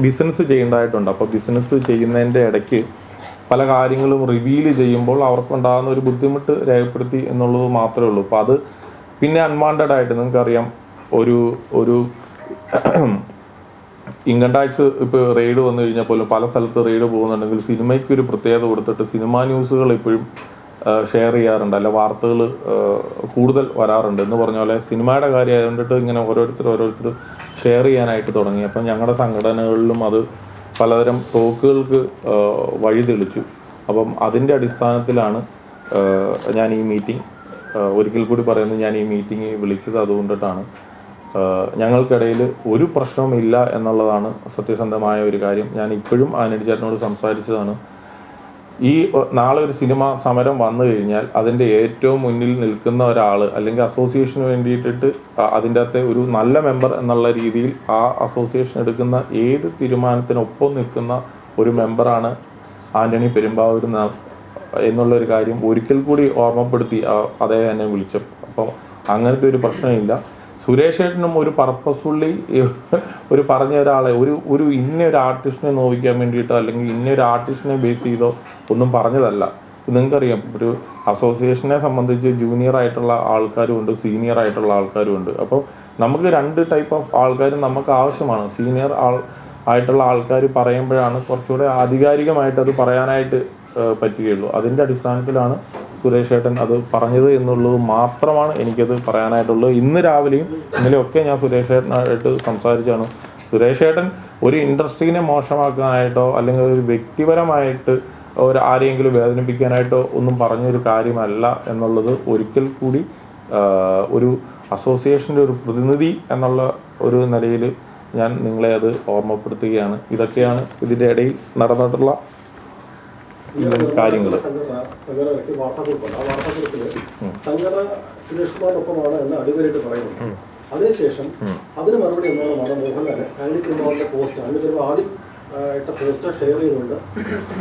ബിസിനസ് ചെയ്യേണ്ടതായിട്ടുണ്ട്. അപ്പോൾ ബിസിനസ് ചെയ്യുന്നതിൻ്റെ ഇടയ്ക്ക് പല കാര്യങ്ങളും റിവീൽ ചെയ്യുമ്പോൾ അവർക്കുണ്ടാകുന്ന ഒരു ബുദ്ധിമുട്ട് രേഖപ്പെടുത്തി എന്നുള്ളത് മാത്രമേ ഉള്ളൂ. അപ്പോൾ അത് പിന്നെ അൺവാണ്ടഡ് ആയിട്ട് നിങ്ങൾക്കറിയാം, ഒരു ഇൻകം ടാക്സ് ഇപ്പോൾ റെയ്ഡ് വന്നു കഴിഞ്ഞാൽ പോലും പല സ്ഥലത്ത് റെയ്ഡ് പോകുന്നുണ്ടെങ്കിൽ സിനിമയ്ക്ക് ഒരു പ്രത്യേകത കൊടുത്തിട്ട് സിനിമാ ന്യൂസുകൾ എപ്പോഴും ഷെയർ ചെയ്യാറുണ്ട്, അല്ല വാർത്തകൾ കൂടുതൽ വരാറുണ്ട്. എന്ന് പറഞ്ഞ പോലെ സിനിമയുടെ കാര്യം ആയതുകൊണ്ടിട്ട് ഇങ്ങനെ ഓരോരുത്തർ ഷെയർ ചെയ്യാനായിട്ട് തുടങ്ങി. അപ്പം ഞങ്ങളുടെ സംഘടനകളിലും അത് പലതരം ടോക്കുകൾക്ക് വഴി തെളിച്ചു. അപ്പം അതിൻ്റെ അടിസ്ഥാനത്തിലാണ് ഞാൻ ഈ മീറ്റിംഗ്, ഒരിക്കൽ കൂടി പറയുന്നത്, ഞാൻ ഈ മീറ്റിംഗ് വിളിച്ചത് അതുകൊണ്ടിട്ടാണ്. ഞങ്ങൾക്കിടയിൽ ഒരു പ്രശ്നവുമില്ല എന്നുള്ളതാണ് സത്യസന്ധമായ ഒരു കാര്യം. ഞാൻ ഇപ്പോഴും ആന്റണി ചേട്ടനോട് സംസാരിച്ചതാണ്. ഈ നാളെ ഒരു സിനിമ സമരം വന്നു കഴിഞ്ഞാൽ അതിൻ്റെ ഏറ്റവും മുന്നിൽ നിൽക്കുന്ന ഒരാൾ അല്ലെങ്കിൽ അസോസിയേഷന് വേണ്ടിയിട്ടിട്ട് അതിൻ്റെ അകത്തെ ഒരു നല്ല മെമ്പർ എന്നുള്ള രീതിയിൽ ആ അസോസിയേഷൻ എടുക്കുന്ന ഏത് തീരുമാനത്തിനൊപ്പം നിൽക്കുന്ന ഒരു മെമ്പറാണ് ആന്റണി പെരുമ്പാവൂർ എന്നുള്ളൊരു കാര്യം ഒരിക്കൽ കൂടി ഓർമ്മപ്പെടുത്തി അദ്ദേഹം എന്നെ വിളിച്ചപ്പോൾ. അപ്പം അങ്ങനത്തെ ഒരു പ്രശ്നമില്ല. സുരേഷ് ഏട്ടനും ഒരു പർപ്പസ്ഫുള്ളി ഒരു പറഞ്ഞ ഒരാളെ ഒരു ഇന്നൊരു ആർട്ടിസ്റ്റിനെ നോവിക്കാൻ വേണ്ടിയിട്ടോ അല്ലെങ്കിൽ ഇന്നൊരു ആർട്ടിസ്റ്റിനെ ബേസ് ചെയ്തോ ഒന്നും പറഞ്ഞതല്ല. നിങ്ങൾക്കറിയാം, ഒരു അസോസിയേഷനെ സംബന്ധിച്ച് ജൂനിയർ ആയിട്ടുള്ള ആൾക്കാരും ഉണ്ട്, സീനിയർ ആയിട്ടുള്ള ആൾക്കാരും ഉണ്ട്. അപ്പോൾ നമുക്ക് 2 ടൈപ്പ് ഓഫ് ആൾക്കാരും നമുക്ക് ആവശ്യമാണ്. സീനിയർ ആയിട്ടുള്ള ആൾക്കാർ പറയുമ്പോഴാണ് കുറച്ചുകൂടെ ആധികാരികമായിട്ട് അത് പറയാനായിട്ട് പറ്റുകയുള്ളൂ. അതിൻ്റെ അടിസ്ഥാനത്തിലാണ് സുരേഷ് ഏട്ടൻ അത് പറഞ്ഞത് എന്നുള്ളത് മാത്രമാണ് എനിക്കത് പറയാനായിട്ടുള്ളത്. ഇന്ന് രാവിലെയും ഇന്നലെയൊക്കെ ഞാൻ സുരേഷ് ഏട്ടനായിട്ട് സംസാരിച്ചാണ്. സുരേഷ് ഏട്ടൻ ഒരു ഇൻഡസ്ട്രീനെ മോശമാക്കാനായിട്ടോ അല്ലെങ്കിൽ ഒരു വ്യക്തിപരമായിട്ട് ആരെയെങ്കിലും വേദനിപ്പിക്കാനായിട്ടോ ഒന്നും പറഞ്ഞൊരു കാര്യമല്ല എന്നുള്ളത് ഒരിക്കൽ കൂടി ഒരു അസോസിയേഷൻ്റെ ഒരു പ്രതിനിധി എന്നുള്ള ഒരു നിലയിൽ ഞാൻ നിങ്ങളെ അത് ഓർമ്മപ്പെടുത്തുകയാണ്. ഇതൊക്കെയാണ് ഇതിൻ്റെ ഇടയിൽ നടന്നിട്ടുള്ള കാര്യങ്ങൾ. അതിനുശേഷം അതിന് മറുപടി ഒന്നാണ് മോഹൻലാൽ ആന്റണി പെരുമ്പാവൂരിന്റെ പോസ്റ്റ് ആദ്യം പോസ്റ്റർ ഷെയർ ചെയ്തുകൊണ്ട്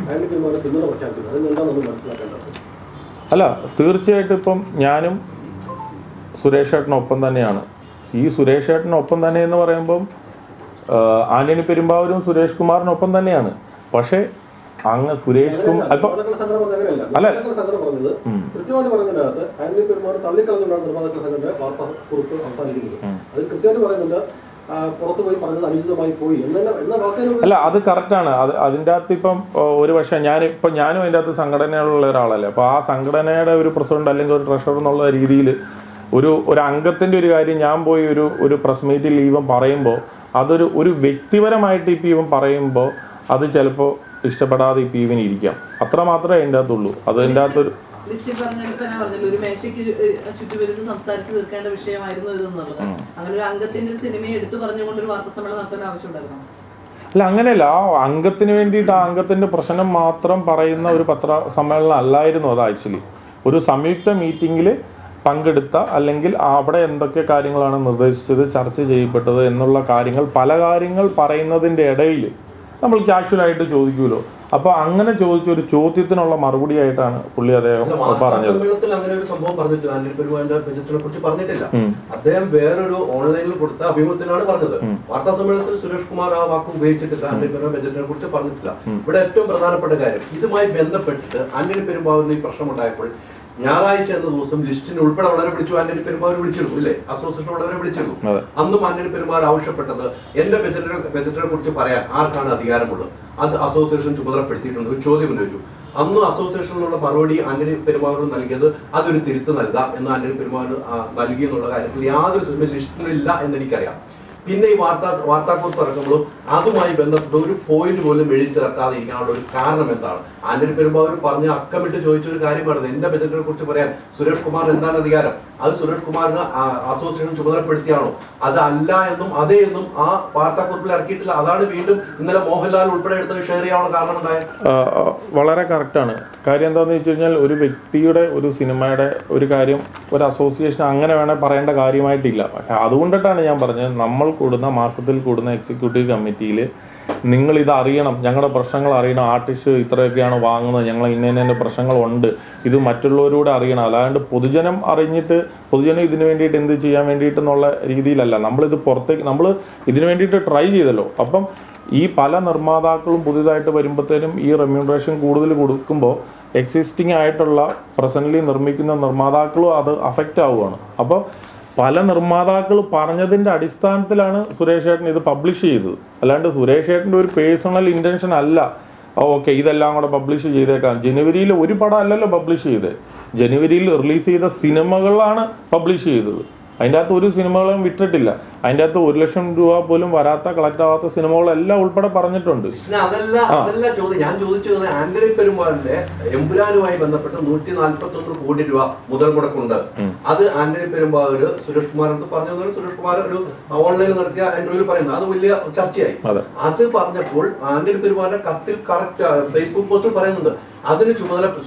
ആന്റണി പെരുമ്പാവൂരിന്റെ പിന്തുണ പ്രഖ്യാപിക്കുന്നത്. അതെന്താ നമ്മൾ മനസ്സിലാക്കേണ്ടത്? അല്ല, തീർച്ചയായിട്ടും ഇപ്പം ഞാനും സുരേഷ് ഏട്ടനൊപ്പം തന്നെയാണ്. ഈ സുരേഷ് ഏട്ടനൊപ്പം തന്നെ എന്ന് പറയുമ്പം ആന്റണി പെരുമ്പാവൂരും സുരേഷ് കുമാറിനൊപ്പം തന്നെയാണ്. പക്ഷേ അങ്ങ് സുരേഷ് കുമാർ അപ്പൊ അല്ല കൃത്യമായിട്ട് പറയുന്നതിനകത്ത് ആന്റണി പെരുമ്പാവൂർ തള്ളിക്കളഞ്ഞുകൊണ്ടാണ് നിർമ്മാതാക്കൾ സംഘടന വാർത്താ കുറിപ്പ് അവസാനിക്കുന്നത്. അത് കൃത്യമായിട്ട് പറയുന്നുണ്ട്, പുറത്തു പോയി പറഞ്ഞത് അനുചിതമായി പോയി എന്ന വാക്കുകൾ. അല്ല, അത് കറക്റ്റാണ്. അതിൻ്റെ അകത്ത് ഇപ്പം ഒരു പക്ഷേ ഞാനും അതിൻ്റെ അകത്ത് സംഘടനയുള്ള ഒരാളല്ലേ. അപ്പോൾ ആ സംഘടനയുടെ ഒരു പ്രസിഡന്റ് അല്ലെങ്കിൽ ഒരു ട്രഷറർ എന്നുള്ള രീതിയിൽ ഒരു അംഗത്തിൻ്റെ ഒരു കാര്യം ഞാൻ പോയി ഒരു പ്രസ് മീറ്റിൽ ഈവൻ പറയുമ്പോൾ ഒരു വ്യക്തിപരമായിട്ട് ഇപ്പം ഈവൻ പറയുമ്പോൾ അത് ചിലപ്പോൾ ഇഷ്ടപ്പെടാതെ ഇപ്പം ഈവൻ ഇരിക്കാം. അത്ര മാത്രമേ അതിൻ്റെ അകത്തുള്ളൂ. അത് അതിൻ്റെ അകത്തൊരു ഒരു മേശയ്ക്ക് ചുറ്റുവരുന്ന് സംസാരിച്ച് തീർക്കേണ്ട വിഷയമായിരുന്നു ഇതെന്നുള്ളത്. അങ്ങനെ ഒരു അംഗത്തിന്റെ ഒരു സിനിമയെ എടുത്തു പറഞ്ഞുകൊണ്ട് ഒരു വാർത്താ സമ്മേളനം നടത്തേണ്ട ആവശ്യമുണ്ടായിരുന്നു. അല്ല, അങ്ങനെയല്ല. ആ അംഗത്തിന് വേണ്ടിയിട്ട് ആ അംഗത്തിന്റെ പ്രശ്നം മാത്രം പറയുന്ന ഒരു പത്രസമ്മേളനം അല്ലായിരുന്നു അത്. ആക്ച്വലി ഒരു സംയുക്ത മീറ്റിംഗിൽ പങ്കെടുത്ത അല്ലെങ്കിൽ അവിടെ എന്തൊക്കെ കാര്യങ്ങളാണ് നിർദ്ദേശിച്ചത്, ചർച്ച ചെയ്യപ്പെട്ടത് എന്നുള്ള കാര്യങ്ങൾ, പല കാര്യങ്ങൾ പറയുന്നതിൻ്റെ ഇടയിൽ നമ്മൾ കാഷ്വലായിട്ട് ചോദിക്കുമല്ലോ. അപ്പോൾ അങ്ങനെ ചോദിച്ച ഒരു ചോദ്യത്തിനുള്ള മറുപടി ആയിട്ടാണ് പുള്ളി അദ്ദേഹം പറഞ്ഞത്. സമ്മേളനത്തിൽ അങ്ങനെ ഒരു സംഭവം പറഞ്ഞിട്ടില്ല. ആന്റണി പെരുമ്പാവൂരിന്റെ ബജറ്റിനെ കുറിച്ച് പറഞ്ഞിട്ടില്ല. അദ്ദേഹം വേറൊരു ഓൺലൈനിൽ കൊടുത്ത അഭിമുഖത്തിലാണ് പറഞ്ഞത്. വാർത്താ സമ്മേളനത്തിൽ സുരേഷ് കുമാർ ആ വാക്ക് ഉപയോഗിച്ചിട്ടില്ല. ആന്റണി പെരുമ്പാവൂർ ബജറ്റിനെ കുറിച്ച് പറഞ്ഞിട്ടില്ല. ഇവിടെ ഏറ്റവും പ്രധാനപ്പെട്ട കാര്യം, ഇതുമായി ബന്ധപ്പെട്ടിട്ട് ആന്റണി പെരുമ്പാവൂരിന് ഈ പ്രശ്നമുണ്ടായപ്പോൾ ഞായറാഴ്ച എന്ന ദിവസം ലിസ്റ്റിന് ഉൾപ്പെടെ വളരെ വിളിച്ചു. ആന്റണി പെരുമ്പാവൂർ വിളിച്ചിരുന്നു, ഇല്ലേ? അസോസിയേഷൻ വളരെ വിളിച്ചിരുന്നു. അന്നും ആന്റണി പെരുമ്പാവൂർ ആവശ്യപ്പെട്ടത് എന്റെ ബജറ്റിനെ കുറിച്ച് പറയാൻ ആർക്കാണ് അധികാരമുള്ളത്, അത് അസോസിയേഷൻ ചുമതലപ്പെടുത്തിയിട്ടുണ്ട്. ഒരു ചോദ്യം ഉന്നയിച്ചു. അന്ന് അസോസിയേഷനിലുള്ള മറുപടി ആന്റണി പെരുമ്പാവൂർ നൽകിയത് അതൊരു തിരുത്ത് നൽകാം എന്ന് ആന്റണി പെരുമ്പാവൂർ നൽകി എന്നുള്ള കാര്യത്തിൽ യാതൊരു ലിസ്റ്റിനില്ല എന്നെനിക്കറിയാം. പിന്നെ ഈ വാർത്താക്കുറിപ്പ് ഇറക്കുമ്പോഴും അതുമായി ബന്ധപ്പെട്ട ഒരു പോയിന്റ് പോലും എഴുതി ചേർക്കാതെ ഇരിക്കാനുള്ള ഒരു കാരണം എന്താണ്? ആന്റണി പെരുമ്പാവൂർ പറഞ്ഞ അക്കമിട്ട് ചോദിച്ചൊരു കാര്യമാണ് എന്റെ ബജറ്റിനെ കുറിച്ച് പറയാൻ സുരേഷ് കുമാറിന് എന്താണ് അധികാരം, അത് സുരേഷ് കുമാറിന് അസോസിയേഷൻ ചുമതലപ്പെടുത്തിയാണോ? അതല്ല എന്നും അതേ എന്നും ആ വാർത്താക്കുറിപ്പിൽ ഇറക്കിയിട്ടില്ല. അതാണ് വീണ്ടും ഇന്നലെ മോഹൻലാൽ ഉൾപ്പെടെ എടുത്ത് ഷെയർ ചെയ്യാനുള്ള കാരണം ഉണ്ടായത്. വളരെ കറക്റ്റാണ്. കാര്യം എന്താണെന്ന് വെച്ച് കഴിഞ്ഞാൽ ഒരു വ്യക്തിയുടെ ഒരു സിനിമയുടെ ഒരു കാര്യം ഒരു അസോസിയേഷൻ അങ്ങനെ വേണേൽ പറയേണ്ട കാര്യമായിട്ടില്ല. പക്ഷെ അതുകൊണ്ടിട്ടാണ് ഞാൻ പറഞ്ഞത്, നമ്മൾ മാസത്തിൽ കൂടുന്ന എക്സിക്യൂട്ടീവ് കമ്മിറ്റിയിൽ നിങ്ങളിത് അറിയണം, ഞങ്ങളുടെ പ്രശ്നങ്ങൾ അറിയണം, ആർട്ടിസ്റ്റ് ഇത്രയൊക്കെയാണ് വാങ്ങുന്നത്, ഞങ്ങൾ ഇന്ന പ്രശ്നങ്ങളുണ്ട്, ഇത് മറ്റുള്ളവരോട് അറിയണം. അല്ലാണ്ട് പൊതുജനം അറിഞ്ഞിട്ട് പൊതുജനം ഇതിനു വേണ്ടിയിട്ട് എന്ത് ചെയ്യാൻ വേണ്ടിയിട്ടെന്നുള്ള രീതിയിലല്ല നമ്മളിത് പുറത്തേക്ക് നമ്മൾ ഇതിനു വേണ്ടിയിട്ട് ട്രൈ ചെയ്തല്ലോ. അപ്പം ഈ പല നിർമ്മാതാക്കളും പുതിയതായിട്ട് വരുമ്പോഴത്തേനും ഈ റെമ്യൂണറേഷൻ കൂടുതൽ കൊടുക്കുമ്പോൾ എക്സിസ്റ്റിംഗ് ആയിട്ടുള്ള പ്രസൻ്റ്ലി നിർമ്മിക്കുന്ന നിർമ്മാതാക്കളും അത് അഫക്റ്റ് ആവുകയാണ്. അപ്പോൾ പല നിർമ്മാതാക്കൾ പറഞ്ഞതിൻ്റെ അടിസ്ഥാനത്തിലാണ് സുരേഷ് ഏട്ടൻ ഇത് പബ്ലിഷ് ചെയ്തത്. അല്ലാണ്ട് സുരേഷ് ഏട്ടൻ്റെ ഒരു പേഴ്സണൽ ഇൻറ്റൻഷൻ അല്ല ഓക്കെ ഇതെല്ലാം കൂടെ പബ്ലിഷ് ചെയ്തേക്കാം. ജനുവരിയിൽ ഒരു പടം അല്ലല്ലോ പബ്ലിഷ് ചെയ്തത്, ജനുവരിയിൽ റിലീസ് ചെയ്ത സിനിമകളാണ് പബ്ലിഷ് ചെയ്തത്. അതിൻ്റെ അകത്ത് ഒരു സിനിമകളും വിട്ടിട്ടില്ല. അതിൻ്റെ അകത്ത് 1 ലക്ഷം രൂപ പോലും കളക്ട് ആവാത്ത സിനിമകളെല്ലാം ഉൾപ്പെടെ പറഞ്ഞിട്ടുണ്ട്. അതല്ല ചോദ്യം. ഞാൻ ചോദിച്ചത് ആന്റണി പെരുമ്പാവൂരിന്റെ എമ്പുരാനുമായി ബന്ധപ്പെട്ട് 141 കോടി രൂപ മുതൽ മുടക്കുണ്ട്. അത് ആന്റണി പെരുമ്പാവൂര് സുരേഷ് കുമാറിന് പറഞ്ഞു. സുരേഷ് കുമാർ ഒരു ഓൺലൈനിൽ നടത്തിയ ഇന്റർവ്യൂവിൽ പറയുന്നത് അത് വലിയ ചർച്ചയായി. അത് പറഞ്ഞപ്പോൾ ആന്റണി പെരുമ്പാവൂരിന്റെ കത്തിൽ കറക്റ്റ് ഫേസ്ബുക്ക് പോസ്റ്റിൽ പറയുന്നുണ്ട് അതിന്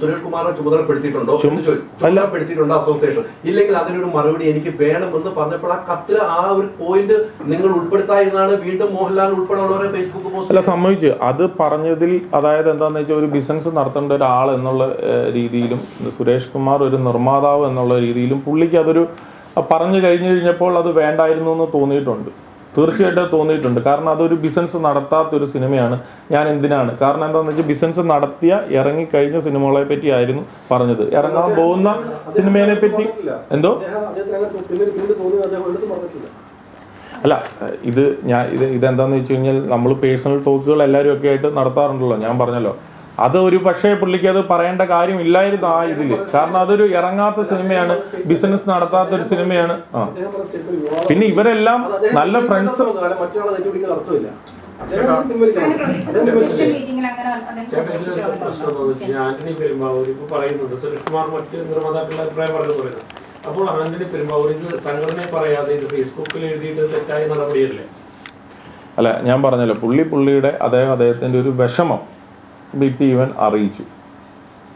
സുരേഷ് കുമാറിനെ ചുമതലപ്പെടുത്തിയിട്ടുണ്ടോ എന്ന് ചോദിച്ചു. ചുമതലപ്പെടുത്തിയിട്ടുണ്ടോ അസോസിയേഷൻ? ഇല്ലെങ്കിൽ അതിനൊരു മറുപടി എനിക്ക് വേണമെന്ന് പറഞ്ഞപ്പോൾ ആ കത്തിൽ ആ ഒരു പോയിന്റ് നിങ്ങൾ ഉൾപ്പെടുത്തായിരുന്നാണ് വീണ്ടും മോഹൻലാൽ ഉൾപ്പെടെയുള്ളവരെ ഫേസ്ബുക്ക് പോസ്റ്റ് അല്ല സമ്മതിച്ചു. അത് പറഞ്ഞതിൽ അതായത് എന്താണെന്ന് വെച്ചാൽ ഒരു ബിസിനസ് നടത്തേണ്ട ഒരാൾ എന്നുള്ള രീതിയിലും സുരേഷ് കുമാർ ഒരു നിർമ്മാതാവ് എന്നുള്ള രീതിയിലും പുള്ളിക്ക് അതൊരു പറഞ്ഞു കഴിഞ്ഞപ്പോൾ അത് വേണ്ടായിരുന്നു എന്ന് തോന്നിയിട്ടുണ്ട്. തീർച്ചയായിട്ടും തോന്നിയിട്ടുണ്ട്. കാരണം അതൊരു ബിസിനസ് നടത്താത്തൊരു സിനിമയാണ്. ഞാൻ എന്തിനാണ്, കാരണം എന്താണെന്ന് വെച്ചാൽ ബിസിനസ് നടത്തിയ ഇറങ്ങിക്കഴിഞ്ഞ സിനിമകളെ പറ്റി ആയിരുന്നു പറഞ്ഞത്. ഇറങ്ങാൻ പോകുന്ന സിനിമയെ പറ്റി എന്തോ അല്ല ഇതെന്താണെന്ന് വെച്ച് കഴിഞ്ഞാൽ നമ്മൾ പേഴ്സണൽ ടോക്കുകൾ എല്ലാവരും ഒക്കെ ആയിട്ട് നടത്താറുണ്ടല്ലോ. ഞാൻ പറഞ്ഞല്ലോ അത് ഒരു പക്ഷേ പുള്ളിക്ക് അത് പറയേണ്ട കാര്യമില്ലായിരുന്നു ആ ഇതിൽ. കാരണം അതൊരു ഇറങ്ങാത്ത സിനിമയാണ്, ബിസിനസ് നടത്താത്ത ഒരു സിനിമയാണ്. പിന്നെ ഇവരെല്ലാം നല്ല ഫ്രണ്ട്സ്. ആന്റണി പെരുമ്പാവൂർ ഇപ്പൊ പറയുന്നുണ്ട് സുരേഷ് കുമാർ മറ്റ് നിർമ്മാതാക്കളുടെ അഭിപ്രായം പറഞ്ഞു പറയുന്നത്. അപ്പോൾ ആന്റണി പെരുമ്പാവൂർ ഇത് സംഘടനയെ പറയാതെ ഇത് ഫേസ്ബുക്കിൽ എഴുതിയിട്ട് തെറ്റായ നടപടിയല്ലേ? അല്ല ഞാൻ പറഞ്ഞല്ലോ പുള്ളിയുടെ അദ്ദേഹത്തിൻ്റെ ഒരു വിഷമം ഇപ്പം ഇവൻ അറിയിച്ചു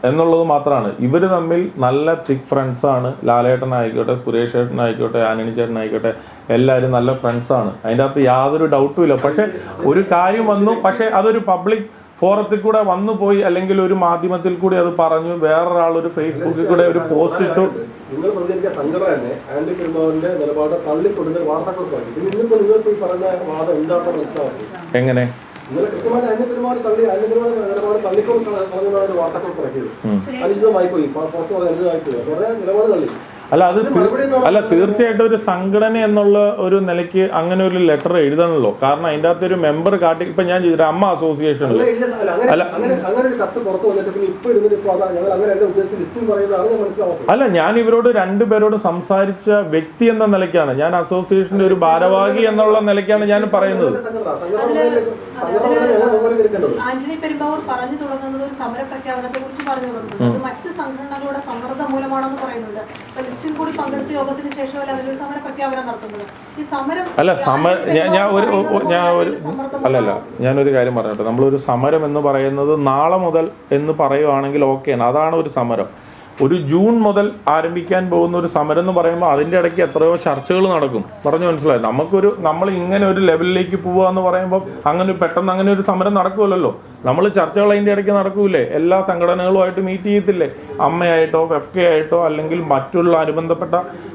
എന്നുള്ളത് മാത്രമാണ്. ഇവർ തമ്മിൽ നല്ല തിക് ഫ്രണ്ട്സാണ്. ലാലേട്ടനായിക്കോട്ടെ, സുരേഷ് ഏട്ടനായിക്കോട്ടെ, ആന്റണി ചേട്ടനായിക്കോട്ടെ, എല്ലാവരും നല്ല ഫ്രണ്ട്സാണ്. അതിൻ്റെ അകത്ത് യാതൊരു ഡൗട്ടും ഇല്ല. പക്ഷേ ഒരു കാര്യം വന്നു, പക്ഷേ അതൊരു പബ്ലിക് ഫോറത്തിൽ കൂടെ വന്നു പോയി അല്ലെങ്കിൽ ഒരു മാധ്യമത്തിൽ കൂടി അത് പറഞ്ഞു, വേറൊരാൾ ഒരു ഫേസ്ബുക്കിൽ കൂടെ ഒരു പോസ്റ്റ് ഇട്ടു. നിങ്ങൾ പ്രതികരിക്കാൻ സംഘടന തന്നെ ആന്റി പെരുമാറിന്റെ നിലപാട് തള്ളിക്കൊടുന്ന വാർത്താക്കുറിപ്പാക്കി. പിന്നെ ഇന്നിപ്പോ നിങ്ങൾക്ക് ഈ പറയുന്ന വാദം എന്താണെന്ന് മനസ്സിലാക്കി. എങ്ങനെ നിങ്ങൾ കൃത്യമായിട്ട് ആന്റി പെരുമാറി നിലപാട് തള്ളിക്കൊണ്ട് പറഞ്ഞ വാർത്താക്കുറിപ്പ് ഇറക്കിയത് അനുചിതമായി പോയി, പുറത്ത് പറഞ്ഞ അനുചിതമായി പോയി, കുറേ നിലപാട് തള്ളി. അല്ല തീർച്ചയായിട്ടും ഒരു സംഘടന എന്നുള്ള ഒരു നിലയ്ക്ക് അങ്ങനെ ഒരു ലെറ്റർ എഴുതണല്ലോ. കാരണം അതിൻ്റെ അകത്ത് ഒരു മെമ്പർ കാട്ടി, ഇപ്പൊ ഞാൻ ചെയ്തിട്ട് അമ്മ അസോസിയേഷനിൽ അല്ല, ഞാൻ ഇവരോട് രണ്ടുപേരോട് സംസാരിച്ച വ്യക്തി എന്ന നിലയ്ക്കാണ്, ഞാൻ അസോസിയേഷന്റെ ഒരു ഭാരവാഹി എന്നുള്ള നിലയ്ക്കാണ് ഞാൻ പറയുന്നത്. ആന്റണി പെരുമ്പാവൂർ പറഞ്ഞു തുടങ്ങുന്നത് ഒരു സമര പ്രഖ്യാപനത്തെ കുറിച്ച് പറഞ്ഞു തുടങ്ങുന്നത് മറ്റ് സംഘടനകളുടെ സമ്മർദ്ദം മൂലമാണെന്ന് പറയുന്നുണ്ട്. കൂടി പങ്കെടുത്ത യോഗത്തിന് ശേഷമല്ല അവരൊരു സമര പ്രഖ്യാപനം നടത്തുന്നത്. ഈ സമരം ഞാനൊരു കാര്യം പറഞ്ഞോട്ടെ. നമ്മളൊരു സമരം എന്ന് പറയുന്നത് നാളെ മുതൽ എന്ന് പറയുവാണെങ്കിൽ ഓക്കെയാണ്, അതാണ് ഒരു സമരം. ഒരു ജൂൺ മുതൽ ആരംഭിക്കാൻ പോകുന്ന ഒരു സമരം എന്ന് പറയുമ്പോൾ അതിൻ്റെ ഇടയ്ക്ക് എത്രയോ ചർച്ചകൾ നടക്കും. പറഞ്ഞു മനസ്സിലായി. നമ്മൾ ഇങ്ങനെ ഒരു ലെവലിലേക്ക് പോവുക എന്ന് പറയുമ്പോൾ അങ്ങനെ പെട്ടെന്ന് അങ്ങനെ ഒരു സമരം നടക്കുമല്ലോ. നമ്മൾ ചർച്ചകൾ അതിൻ്റെ ഇടയ്ക്ക് നടക്കൂലേ? എല്ലാ സംഘടനകളുമായിട്ട് മീറ്റ് ചെയ്യത്തില്ലേ? അമ്മയായിട്ടോ FK ആയിട്ടോ അല്ലെങ്കിൽ മറ്റുള്ള അനുബന്ധപ്പെട്ട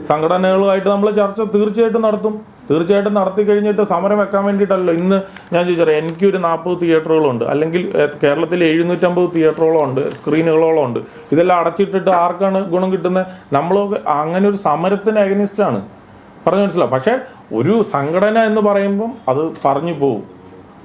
സംഘടനകളുമായിട്ട് നമ്മൾ ചർച്ച തീർച്ചയായിട്ടും നടത്തും. തീർച്ചയായിട്ടും നടത്തി കഴിഞ്ഞിട്ട് സമരം വെക്കാൻ വേണ്ടിയിട്ടല്ലോ. ഇന്ന് ഞാൻ ചോദിച്ചാൽ എനിക്കൊരു 40 തിയേറ്ററുകളുണ്ട്, അല്ലെങ്കിൽ കേരളത്തിൽ 750 തിയേറ്ററുകളോ ഉണ്ട്, സ്ക്രീനുകളോളം ഉണ്ട്. ഇതെല്ലാം അടച്ചിട്ടിട്ട് ആർക്കാണ് ഗുണം കിട്ടുന്നത്? നമ്മൾ അങ്ങനെ ഒരു സമരത്തിന് അഗനിസ്റ്റാണ്. പറഞ്ഞു മനസ്സിലാവും. പക്ഷേ ഒരു സംഘടന എന്ന് പറയുമ്പം അത് പറഞ്ഞു പോകും.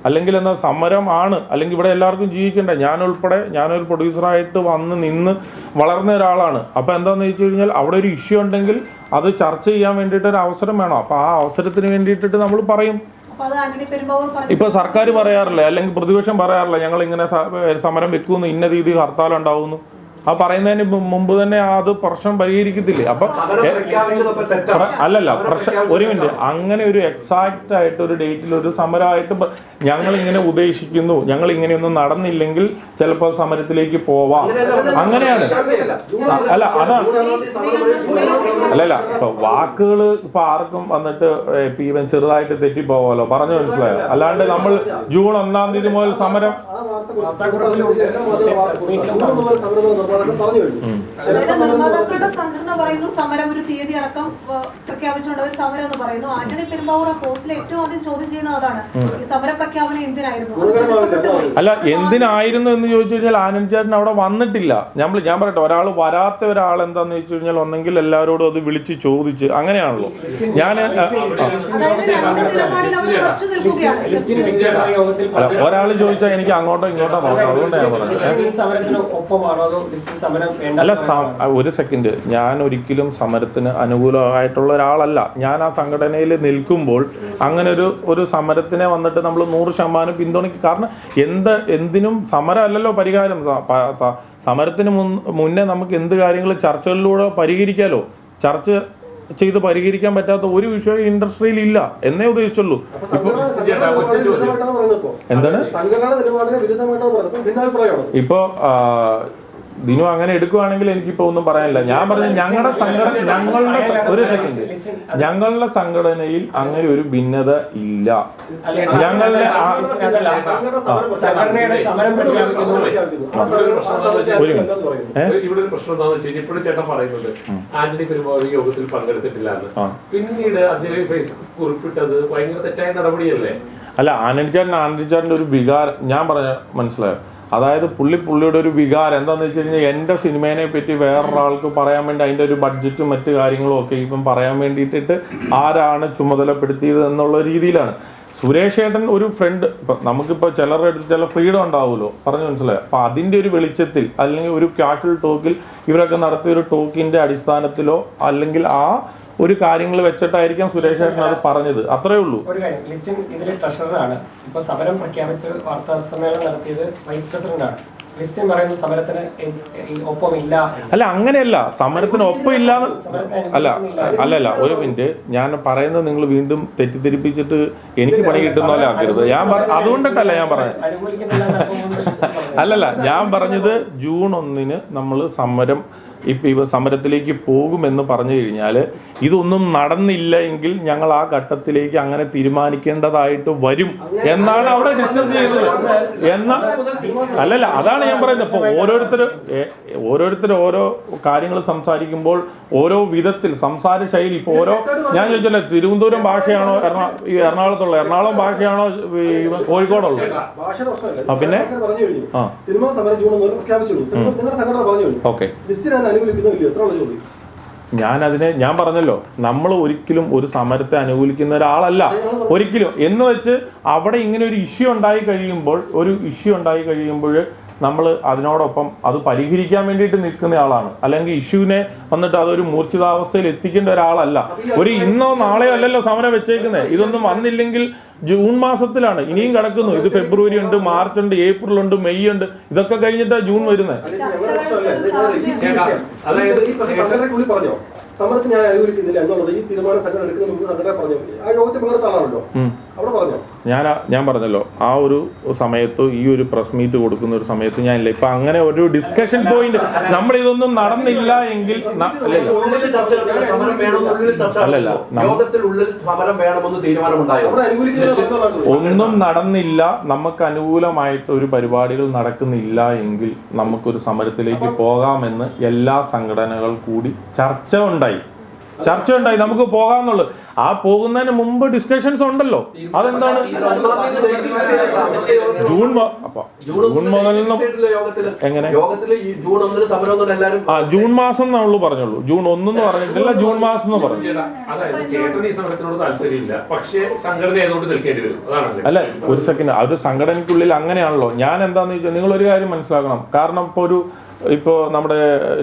അല്ലെങ്കിൽ എന്താ സമരമാണ്, അല്ലെങ്കിൽ ഇവിടെ എല്ലാവർക്കും ജീവിക്കണ്ടേ? ഞാനുൾപ്പെടെ ഞാനൊരു പ്രൊഡ്യൂസറായിട്ട് വന്ന് നിന്ന് വളർന്ന ഒരാളാണ്. അപ്പോൾ എന്താണെന്ന് വെച്ച് കഴിഞ്ഞാൽ അവിടെ ഒരു ഇഷ്യൂ ഉണ്ടെങ്കിൽ അത് ചർച്ച ചെയ്യാൻ വേണ്ടിയിട്ട് ഒരു അവസരം വേണം. അപ്പോൾ ആ അവസരത്തിന് വേണ്ടിയിട്ടിട്ട് നമ്മൾ പറയും. ഇപ്പോൾ സർക്കാർ പറയാറില്ല, അല്ലെങ്കിൽ പ്രതിപക്ഷം പറയാറില്ല ഞങ്ങൾ ഇങ്ങനെ സമരം വെക്കുമെന്ന്, ഇന്ന രീതിയിൽ ഹർത്താൽ ഉണ്ടാവുന്നു. ആ പറയുന്നതിന് മുമ്പ് തന്നെ അത് പ്രശ്നം പരിഹരിക്കത്തില്ലേ? അപ്പൊ അല്ലല്ല പ്രശ്നം ഒരു മിനിറ്റ്, അങ്ങനെ ഒരു എക്സാക്റ്റ് ആയിട്ട് ഒരു ഡേറ്റിൽ ഒരു സമരമായിട്ട് ഞങ്ങൾ ഇങ്ങനെ ഉദ്ദേശിക്കുന്നു, ഞങ്ങൾ ഇങ്ങനെയൊന്നും നടന്നില്ലെങ്കിൽ ചിലപ്പോൾ സമരത്തിലേക്ക് പോവാം, അങ്ങനെയാണ്. അല്ല അതാണ് അല്ലല്ല ഇപ്പൊ വാക്കുകൾ ഇപ്പൊ ആർക്കും വന്നിട്ട് ഇവൻ ചെറുതായിട്ട് തെറ്റിപ്പോവാലോ. പറഞ്ഞു മനസ്സിലായോ? അല്ലാണ്ട് നമ്മൾ ജൂൺ 1-ാം തീയതി മുതൽ സമരം നിർമ്മാതാക്കളുടെ സംഘടന പറയുന്നു സമരം ഒരു തീയതി അടക്കം പ്രഖ്യാപിച്ചുകൊണ്ട് അവർ സമരം എന്ന് പറയുന്നു. ആന്റണി പെരുമ്പാവൂർ ആ പോസ്റ്റിൽ ഏറ്റവും ആദ്യം ചോദ്യം ചെയ്യുന്നത് അതാണ്, ഈ സമര പ്രഖ്യാപനം എന്തിനായിരുന്നു? അല്ല എന്തിനായിരുന്നു എന്ന് ചോദിച്ചു കഴിഞ്ഞാൽ ആനന്ദ് ചേട്ടൻ അവിടെ വന്നിട്ടില്ല. ഞാൻ പറയട്ടെ, ഒരാൾ വരാത്ത ഒരാൾ എന്താന്ന് വെച്ച് കഴിഞ്ഞാൽ ഒന്നെങ്കിൽ എല്ലാവരോടും അത് വിളിച്ച് ചോദിച്ച്, അങ്ങനെയാണല്ലോ. ഒരാൾ ചോദിച്ചാൽ എനിക്ക് അങ്ങോട്ടോ ഇങ്ങോട്ടോ നോക്കാം, അതുകൊണ്ടാണ് ഞാൻ പറഞ്ഞത്. അല്ല ഒരു സെക്കൻഡ്, ഞാൻ ഒരിക്കലും സമരത്തിന് അനുകൂലമായിട്ടുള്ള ഒരാളല്ല. ഞാൻ ആ സംഘടനയിൽ നിൽക്കുമ്പോൾ അങ്ങനെ ഒരു സമരത്തിനെ വന്നിട്ട് നമ്മൾ 100% പിന്തുണയ്ക്കും. കാരണം എന്തിനും സമരം അല്ലല്ലോ പരിഹാരം. സമരത്തിന് മുന്നേ നമുക്ക് എന്ത് കാര്യങ്ങൾ ചർച്ചകളിലൂടെ പരിഹരിക്കാമല്ലോ. ചർച്ച ചെയ്ത് പരിഹരിക്കാൻ പറ്റാത്ത ഒരു വിഷയം ഇൻഡസ്ട്രിയിൽ ഇല്ല എന്നേ ഉദ്ദേശിച്ചുള്ളൂ. എന്താണ് ഇപ്പോ ദിനു അങ്ങനെ എടുക്കുവാണെങ്കിൽ എനിക്കിപ്പോ ഒന്നും പറയാനില്ല. ഞാൻ പറഞ്ഞ ഞങ്ങളുടെ സംഘടനയിൽ അങ്ങനെ ഒരു ഭിന്നത ഇല്ല. ഞങ്ങളുടെ ഇവിടെ ഒരു പ്രശ്നം എന്താണെന്ന് വെച്ചാൽ ഇപ്പോഴും ചേട്ടൻ പറയുന്നത് ആന്റണി പെരുമ്പാവൂർ യോഗത്തിൽ പങ്കെടുത്തിട്ടില്ല എന്ന്. പിന്നീട് അദ്ദേഹം ഫേസ്ബുക്ക് കുറിപ്പിട്ടത് ഭയങ്കര തെറ്റായ നടപടിയല്ലേ? അല്ല, ആനന്ദ് ചേട്ടൻ്റെ ഒരു വികാരം ഞാൻ പറഞ്ഞ മനസ്സിലായോ? അതായത് പുള്ളിയുടെ ഒരു വികാരം എന്താണെന്ന് വെച്ച് കഴിഞ്ഞാൽ എൻ്റെ സിനിമേനെ പറ്റി വേറൊരാൾക്ക് പറയാൻ വേണ്ടി അതിൻ്റെ ഒരു ബഡ്ജറ്റും മറ്റു കാര്യങ്ങളും ഒക്കെ ഇപ്പം പറയാൻ വേണ്ടിയിട്ടിട്ട് ആരാണ് ചുമതലപ്പെടുത്തിയത് എന്നുള്ള രീതിയിലാണ്. സുരേഷ് ഏട്ടൻ ഒരു ഫ്രണ്ട്, ഇപ്പം നമുക്കിപ്പോൾ ചിലരുടെ അടുത്ത് ചില ഫ്രീഡം ഉണ്ടാവുമല്ലോ, പറഞ്ഞു മനസ്സിലായോ? അപ്പോൾ അതിൻ്റെ ഒരു വെളിച്ചത്തിൽ അല്ലെങ്കിൽ ഒരു കാഷ്വൽ ടോക്കിൽ ഇവരൊക്കെ നടത്തിയ ഒരു ടോക്കിൻ്റെ അടിസ്ഥാനത്തിലോ അല്ലെങ്കിൽ ആ ഒരു കാര്യങ്ങൾ വെച്ചിട്ടായിരിക്കാം സുരേഷ് ചേട്ടൻ അത് പറഞ്ഞത്. അത്രേ ഉള്ളൂ. ഒരു കാര്യം, ലിസ്റ്റിൻ ഇതിലെ ട്രഷററാണ്. ഇപ്പോൾ സമരം പ്രഖ്യാപിച്ച് വാർത്താ സമ്മേളനം നടത്തിയത് വൈസ് പ്രസിഡന്റാണ്. ലിസ്റ്റിൻ പറയുന്നു സമരത്തിന് ഒപ്പമില്ല. അല്ല അങ്ങനെയല്ല, സമരത്തിന് ഒപ്പമില്ല. അല്ലല്ല ഒരു മിനിറ്റ്, ഞാൻ പറയുന്നത് നിങ്ങൾ വീണ്ടും തെറ്റിദ്ധരിപ്പിച്ചിട്ട് എനിക്ക് പണി കിട്ടുന്ന പോലെ ആക്കരുത്. അതുകൊണ്ടിട്ടല്ല ഞാൻ പറഞ്ഞത്. അല്ലല്ല, ഞാൻ പറഞ്ഞത് ജൂൺ 1-ന് നമ്മൾ സമരം ഇവ സമരത്തിലേക്ക് പോകുമെന്ന് പറഞ്ഞു കഴിഞ്ഞാൽ ഇതൊന്നും നടന്നില്ല എങ്കിൽ ഞങ്ങൾ ആ ഘട്ടത്തിലേക്ക് അങ്ങനെ തീരുമാനിക്കേണ്ടതായിട്ട് വരും എന്നാണ് അവിടെ ഡിസ്കസ് ചെയ്തത്. അല്ലല്ല, അതാണ് ഞാൻ പറയുന്നത്. ഇപ്പോൾ ഓരോരുത്തർ ഓരോ കാര്യങ്ങൾ സംസാരിക്കുമ്പോൾ ഓരോ വിധത്തിൽ സംസാര ശൈലി, ഇപ്പോൾ ഞാൻ ചോദിച്ചല്ലേ, തിരുവനന്തപുരം ഭാഷയാണോ എറണാകുളത്തുള്ള എറണാകുളം ഭാഷയാണോ കോഴിക്കോടുള്ളത്? പിന്നെ സിനിമാ സമരം ജൂൺ 1 പ്രഖ്യാപിച്ചു. നിങ്ങളുടെ സംഘടന പറഞ്ഞു ഓക്കെ, അനുകൂലിക്കുന്നില്ല, എത്ര ചോദ്യം? ഞാൻ പറഞ്ഞല്ലോ, നമ്മൾ ഒരിക്കലും ഒരു സമരത്തെ അനുകൂലിക്കുന്ന ഒരാളല്ല ഒരിക്കലും. എന്ന് വെച്ച് അവിടെ ഇങ്ങനെ ഒരു ഇഷ്യൂ ഉണ്ടായി കഴിയുമ്പോൾ നമ്മൾ അതിനോടൊപ്പം അത് പരിഹരിക്കാൻ വേണ്ടിയിട്ട് നിൽക്കുന്ന ആളാണ്. അല്ലെങ്കിൽ ഇഷ്യൂവിനെ വന്നിട്ട് അതൊരു മൂർച്ഛിതാവസ്ഥയിൽ എത്തിക്കേണ്ട ഒരാളല്ല. ഒരു ഇന്നോ നാളെയോ അല്ലല്ലോ സമരം വെച്ചേക്കുന്നത്. ഇതൊന്നും വന്നില്ലെങ്കിൽ ജൂൺ മാസത്തിലാണ്, ഇനിയും കിടക്കുന്നു. ഇത് ഫെബ്രുവരി ഉണ്ട്, മാർച്ച് ഉണ്ട്, ഏപ്രിൽ ഉണ്ട്, മെയ് ഉണ്ട്. ഇതൊക്കെ കഴിഞ്ഞിട്ടാണ് ജൂൺ വരുന്നത്. പറഞ്ഞോ സമരത്തിന് ഞാൻ അനുകൂലിക്കുന്നില്ല എന്നുള്ളത് ഈ തീരുമാനം സംഘടന എടുക്കുന്നതിന് മുമ്പ് സംഘടന പറഞ്ഞു. ആ യോഗത്തിൽ പങ്കെടുത്ത ആളാണല്ലോ, അവിടെ പറഞ്ഞോ? ഞാൻ പറഞ്ഞല്ലോ, ആ ഒരു സമയത്ത് ഈ ഒരു പ്രസ് മീറ്റ് കൊടുക്കുന്ന ഒരു സമയത്ത് ഞാനില്ല. ഇപ്പൊ അങ്ങനെ ഒരു ഡിസ്കഷൻ പോയിന്റ് നമ്മൾ ഇതൊന്നും നടന്നില്ല എങ്കിൽ ഒന്നും നടന്നില്ല, നമുക്ക് അനുകൂലമായിട്ട് ഒരു പരിപാടികൾ നടക്കുന്നില്ല എങ്കിൽ നമുക്കൊരു സമരത്തിലേക്ക് പോകാമെന്ന് എല്ലാ സംഘടനകൾ കൂടി ചർച്ച ഉണ്ടായി, നമുക്ക് പോകാമെന്നുള്ളത്. ആ പോകുന്നതിന് മുമ്പ് ഡിസ്കഷൻസ് ഉണ്ടല്ലോ. അതെന്താണ്? ജൂൺ മുതൽ എങ്ങനെ ജൂൺ മാസം എന്നുള്ളൂ പറഞ്ഞുള്ളൂ. ജൂൺ 1 എന്ന് പറഞ്ഞിട്ടില്ല, ജൂൺ മാസം എന്ന് പറഞ്ഞു. അല്ല, ഒരു സെക്കൻഡ്, അത് സംഘടനയ്ക്കുള്ളിൽ അങ്ങനെയാണല്ലോ. ഞാൻ എന്താന്ന് വെച്ചാൽ നിങ്ങളൊരു കാര്യം മനസ്സിലാക്കണം. കാരണം ഇപ്പോൾ നമ്മുടെ